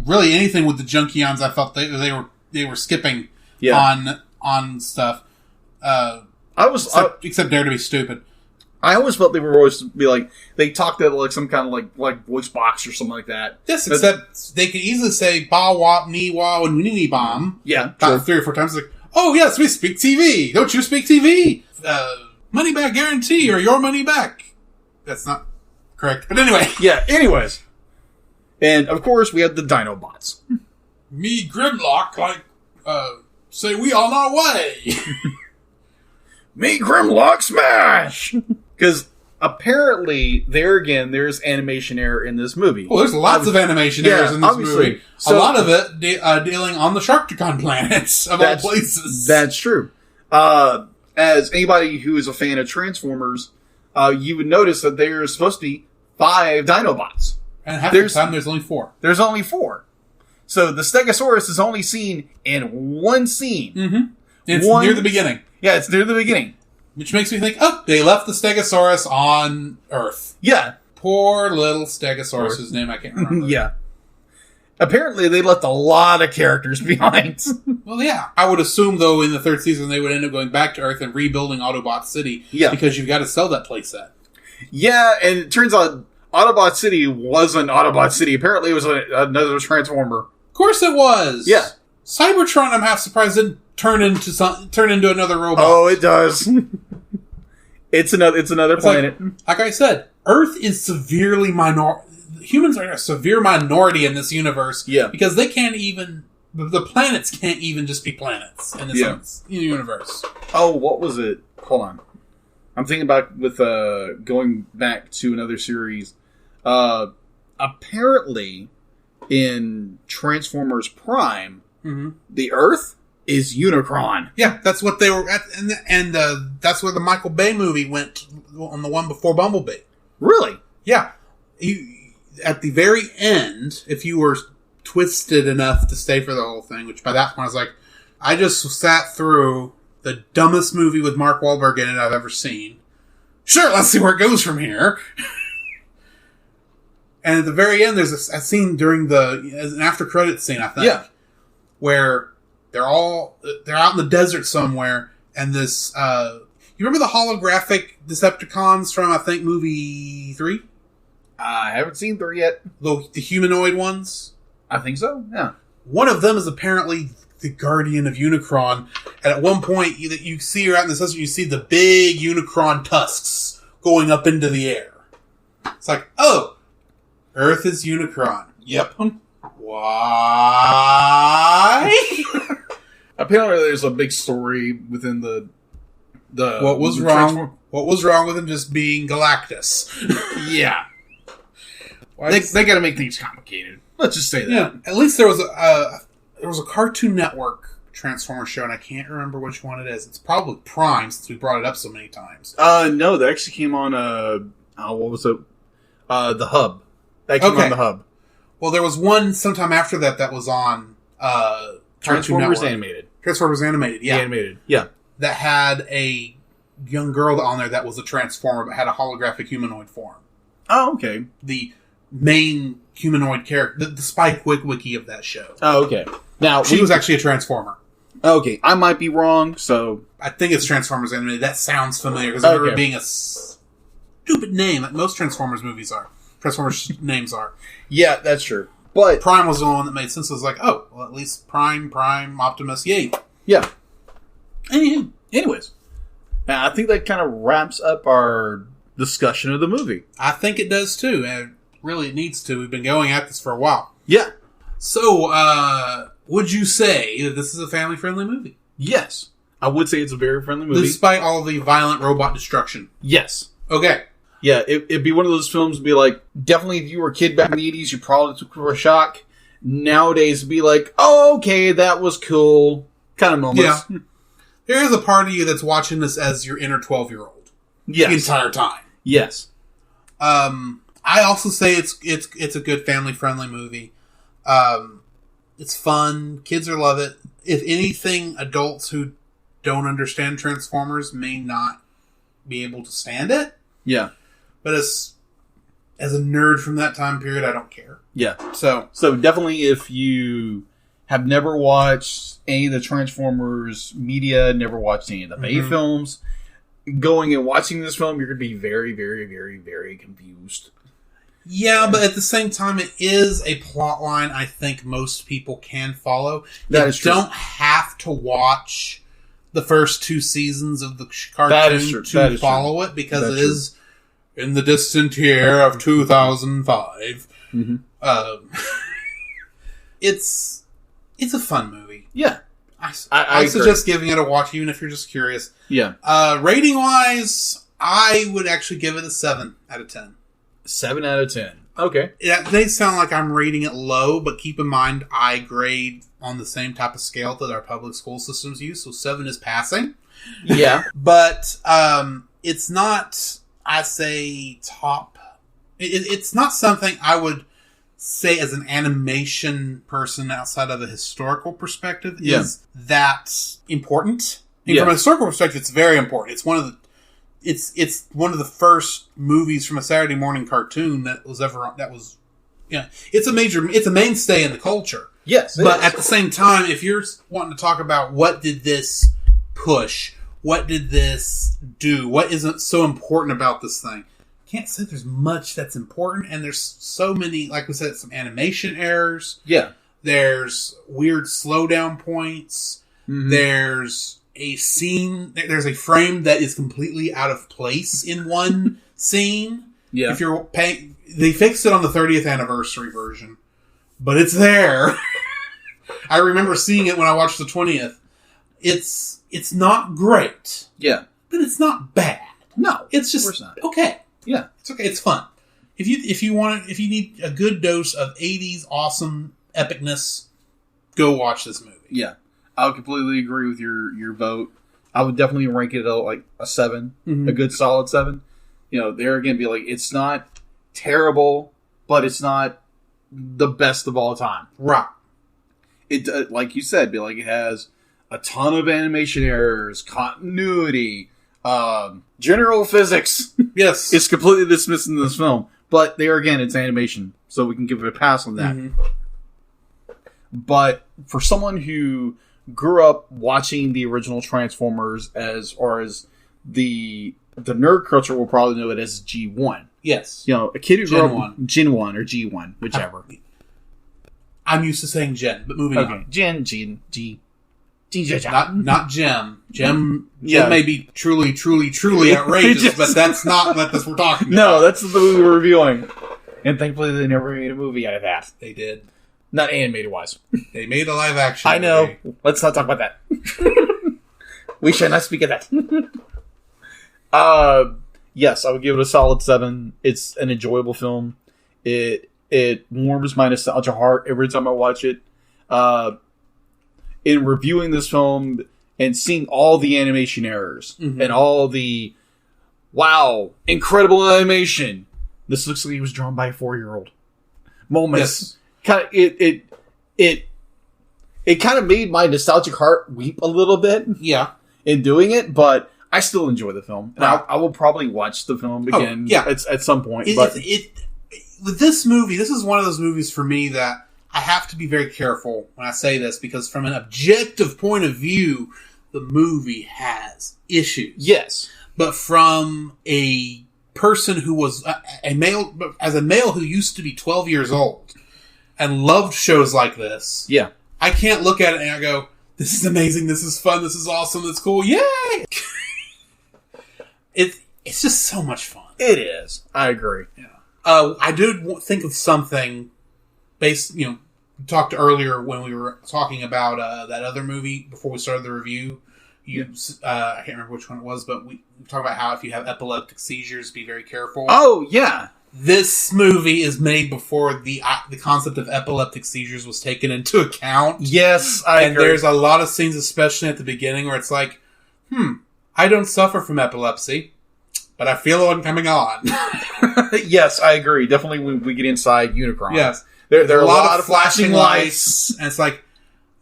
Really, anything with the Junkions, I felt they were skipping on stuff. Except Dare to Be Stupid. I always felt they were always be like, they talked at like some kind of like voice box or something like that. Yes, except they could easily say ba wop ni wa and ni bomb. Yeah, about 3 or 4 times. Like, oh yes, we speak TV. Don't you speak TV? Money back guarantee or your money back. That's not correct, but anyway. Yeah. Anyways, and of course we had the Dinobots. Me Grimlock say we on our way. Me Grimlock smash. Because apparently, there's animation error in this movie. Well, there's lots of animation errors in this movie. So, a lot of it dealing on the Sharkticon planets, of all places. That's true. As anybody who is a fan of Transformers, you would notice that there's supposed to be 5 Dinobots. And half the time, there's only 4. There's only 4. So the Stegosaurus is only seen in one scene. Mm-hmm. It's near the beginning. Yeah, it's near the beginning. Which makes me think, they left the Stegosaurus on Earth. Yeah. Poor little Stegosaurus, whose name I can't remember. Yeah. Apparently, they left a lot of characters behind. Well, yeah. I would assume, though, in the 3rd season, they would end up going back to Earth and rebuilding Autobot City. Yeah. Because you've got to sell that playset. Yeah, and it turns out Autobot City wasn't Autobot City. Apparently, it was another Transformer. Of course it was! Yeah. Cybertron, I'm half surprised, didn't turn into another robot. Oh, it does. It's another planet. Like I said, Earth is severely humans are a severe minority in this universe. Yeah. Because they can't even... The planets can't even just be planets in this universe. Oh, what was it? Hold on. I'm thinking about with going back to another series. Apparently, in Transformers Prime, the Earth is Unicron. Yeah, that's what they were at, and that's where the Michael Bay movie went on the one before Bumblebee. Really? Yeah. At the very end, if you were twisted enough to stay for the whole thing, which by that point I was like, I just sat through the dumbest movie with Mark Wahlberg in it I've ever seen. Sure, let's see where it goes from here. And at the very end, there's a scene during an after credits scene, I think. Yeah. Where they're out in the desert somewhere, and this, you remember the holographic Decepticons from, I think, movie 3? I haven't seen 3 yet. The humanoid ones? I think so, yeah. One of them is apparently the Guardian of Unicron. And at one point, you see her out in the sunset, you see the big Unicron tusks going up into the air. It's like, oh, Earth is Unicron. Yep. Why? Apparently, there's a big story within the what was wrong? What was wrong with him just being Galactus? Yeah, they got to make things complicated. Let's just say that. Yeah, at least there was a Cartoon Network Transformers show, and I can't remember which one it is. It's probably Prime, since we brought it up so many times. No, that actually came on. What was it? The Hub. That came on the Hub. Well, there was one sometime after that was on Transformers Animated. Transformers Animated, yeah. Animated, yeah. That had a young girl on there that was a Transformer, but had a holographic humanoid form. Oh, okay. The main humanoid character, the Spike Wiki of that show. Oh, okay. Now she was actually a Transformer. Okay, I might be wrong, so... I think it's Transformers Animated. That sounds familiar, because I remember being a stupid name, like most Transformers movies are. Transformers names are. Yeah, that's true. But Prime was the only one that made sense. It was like, oh, well, at least Prime, Optimus, yay. Yeah. Anyways. Now, I think that kind of wraps up our discussion of the movie. I think it does, too. And really, it needs to. We've been going at this for a while. Yeah. So, would you say that this is a family-friendly movie? Yes. I would say it's a very friendly movie. Despite all the violent robot destruction? Yes. Okay. Yeah, it'd be one of those films, be like, definitely if you were a kid back in the 80s, you probably took it for a shock. Nowadays, it'd be like, oh, okay, that was cool. Kind of moments. Yeah. There is a part of you that's watching this as your inner 12-year-old. Yes. The entire time. Yes. I also say it's a good family-friendly movie. It's fun. Kids will love it. If anything, adults who don't understand Transformers may not be able to stand it. Yeah. But as a nerd from that time period, I don't care. Yeah. So definitely if you have never watched any of the Transformers media, never watched any of the Bay films, going and watching this film, you're going to be very, very, very, very confused. Yeah, but at the same time, it is a plot line I think most people can follow. That is true. You don't have to watch the first 2 seasons of the cartoon to follow it, because it is in the distant year of 2005. Mm-hmm. It's a fun movie. Yeah. I suggest giving it a watch, even if you're just curious. Yeah. Rating-wise, I would actually give it a 7 out of 10. 7 out of 10. Okay. It may sound like I'm rating it low, but keep in mind I grade on the same type of scale that our public school systems use, so 7 is passing. Yeah. But it's not, I say, top. It's not something I would say as an animation person outside of a historical perspective is that important. And from a historical perspective, it's very important. It's one of the It's one of the first movies from a Saturday morning cartoon that was it's a mainstay in the culture. Yes. But at the same time, if you're wanting to talk about what did this push, what did this do, what isn't so important about this thing, can't say there's much that's important, and there's so many, like we said, some animation errors. Yeah. There's weird slowdown points. Mm-hmm. There's a frame that is completely out of place in one scene. Yeah. If you're paying, they fixed it on the 30th anniversary version, but it's there. I remember seeing it when I watched the 20th. It's not great. Yeah. But it's not bad. No. It's just okay. Yeah. It's okay. It's fun. If you need a good dose of 80s awesome epicness, go watch this movie. Yeah. I would completely agree with your vote. I would definitely rank it like a 7, a good solid 7. There again, be like, it's not terrible, but it's not the best of all time. Right. It, like you said, be like, it has a ton of animation errors, continuity, general physics. Yes. It's completely dismissed in this film. But there again, it's animation, so we can give it a pass on that. Mm-hmm. But for someone who grew up watching the original Transformers, or as the nerd culture will probably know it as G1. Yes. A kid who grew up Gen 1 or G1, whichever. I'm used to saying Gen, but moving on. Gen, G. Not Jim. Jim Yeah. may be truly outrageous, but that's not what this we're talking about. No, that's the movie we're reviewing. And thankfully they never made a movie out of that. They did. Not animated-wise. They made a live action I know. movie. Let's not talk about that. We should not speak of that. Yes, I would give it a solid 7. It's an enjoyable film. It warms my nostalgia heart every time I watch it. In reviewing this film and seeing all the animation errors and all the incredible animation. This looks like it was drawn by a 4-year-old. Moments. Yes. It kind of made my nostalgic heart weep a little bit Yeah. in doing it, but I still enjoy the film. And Right. I will probably watch the film again at some point. With this movie, this is one of those movies for me that I have to be very careful when I say this, because from an objective point of view, the movie has issues. Yes. But from a person who was a male who used to be 12 years old and loved shows like this, Yeah. I can't look at it and I go, this is amazing, this is fun, this is awesome, that's cool, yay! It's just so much fun. It is. I agree. I did think of something based, we talked earlier when we were talking about that other movie before we started the review. I can't remember which one it was, but we talked about how if you have epileptic seizures, be very careful. Oh, yeah. This movie is made before the concept of epileptic seizures was taken into account. Yes, I And agree. there's a lot of scenes, especially at the beginning, where it's like, I don't suffer from epilepsy, but I feel one coming on. Yes, I agree. Definitely when we get inside Unicron. Yes. There are a lot of flashing lights. And it's like,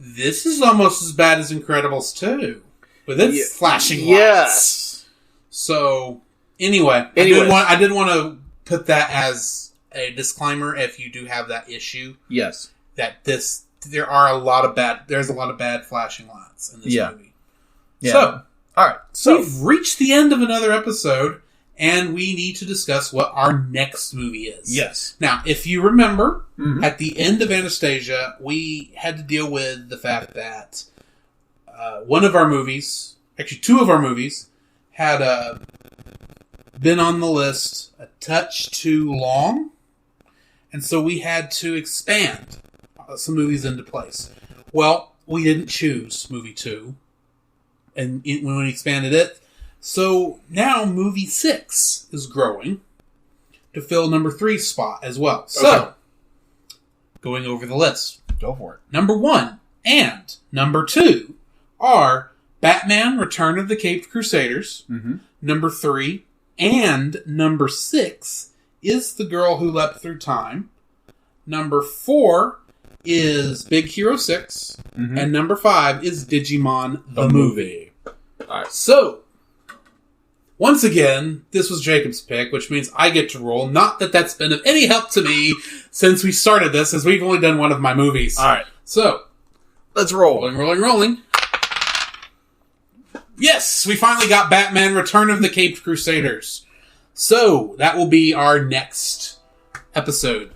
this is almost as bad as Incredibles 2. With its flashing lights. Yes. So, anyway. I did want to put that as a disclaimer if you do have that issue. Yes. That there's a lot of bad flashing lights in this movie. Yeah. So, all right. So we've reached the end of another episode, and we need to discuss what our next movie is. yes. Now, if you remember, at the end of Anastasia, we had to deal with the fact that one of our movies, actually 2 of our movies, had been on the list a touch too long, and so we had to expand some movies into place. Well, we didn't choose movie 2, and when we expanded it, so now movie 6 is growing to fill number 3's spot as well. So, going over the list. Go for it. Number 1 and number 2 are Batman Return of the Caped Crusaders. Number 3 and number 6 is The Girl Who Leapt Through Time. Number 4 is Big Hero 6. And number 5 is Digimon the Movie. All right. So, once again, this was Jacob's pick, which means I get to roll. Not that that's been of any help to me since we started this, as we've only done one of my movies. All right. So, Let's roll. rolling. Yes, we finally got Batman Return of the Caped Crusaders. So, that will be our next episode.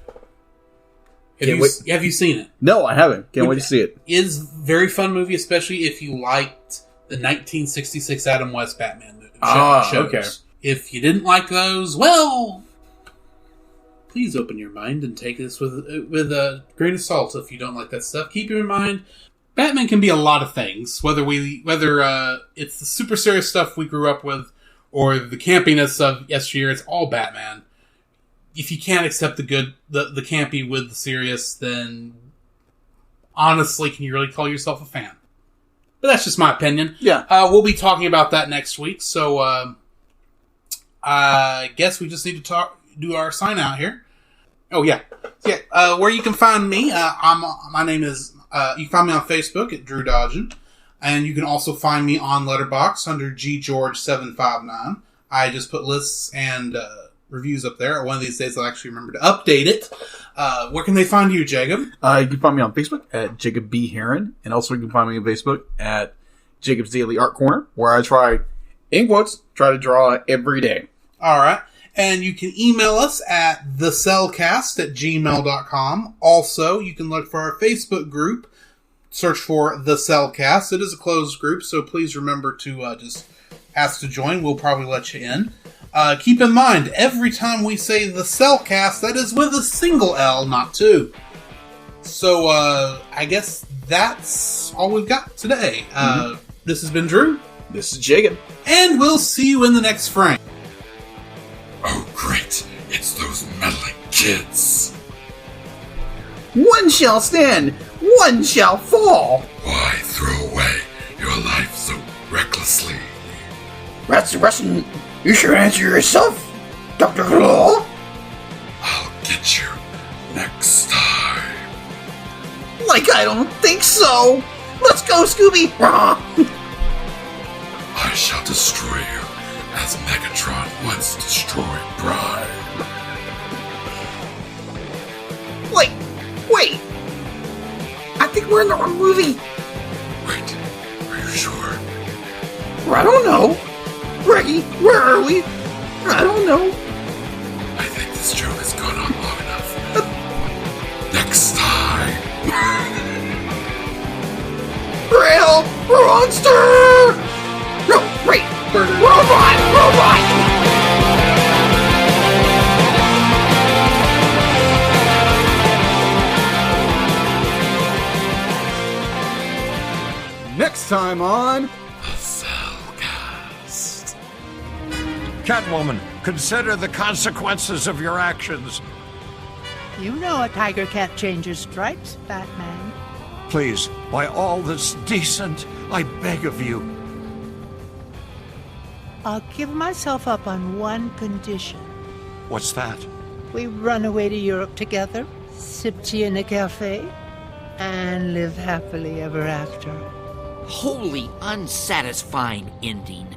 Have you seen it? No, I haven't. Can't wait to see it. It is a very fun movie, especially if you liked the 1966 Adam West Batman movie. Shows. Okay. If you didn't like those, well, please open your mind and take this with a grain of salt. If you don't like that stuff, keep in mind, Batman can be a lot of things. Whether it's the super serious stuff we grew up with, or the campiness of yesteryear, it's all Batman. If you can't accept the campy with the serious, then honestly, can you really call yourself a fan? But that's just my opinion. Yeah. We'll be talking about that next week. So, I guess we just need to do our sign out here. Oh, yeah. Where you can find me, my name is, you can find me on Facebook at Drew Dodgen. And you can also find me on Letterboxd under GGeorge759. I just put lists and, reviews up there. One of these days I'll actually remember to update it. Where can they find you, Jacob? You can find me on Facebook at Jacob B. Heron, and also you can find me on Facebook at Jacob's Daily Art Corner, where I try to draw every day. All right. And you can email us at thecellcast@gmail.com. Also, you can look for our Facebook group, search for The Cellcast. It is a closed group, so please remember to just ask to join. We'll probably let you in. Keep in mind, every time we say The Cellcast, that is with a single L, not two. So, I guess that's all we've got today. This has been Drew. This is Jacob. And we'll see you in the next frame. Oh, great. It's those meddling kids. One shall stand, one shall fall. Why throw away your life so recklessly? That's the question. You should answer yourself, Dr. Claw. I'll get you next time. Like I don't think so. Let's go, Scooby. I shall destroy you as Megatron once destroyed Prime. Wait. I think we're in the wrong movie. Wait, are you sure? I don't know. Reggie, where are we? I don't know. I think this joke has gone on long enough. Next time. Rail Monster! No, wait. Robot! Next time on The Cellcast. Catwoman, consider the consequences of your actions. You know a tiger can't change his stripes, Batman. Please, by all that's decent, I beg of you. I'll give myself up on one condition. What's that? We run away to Europe together, sip tea in a cafe, and live happily ever after. Wholly unsatisfying ending.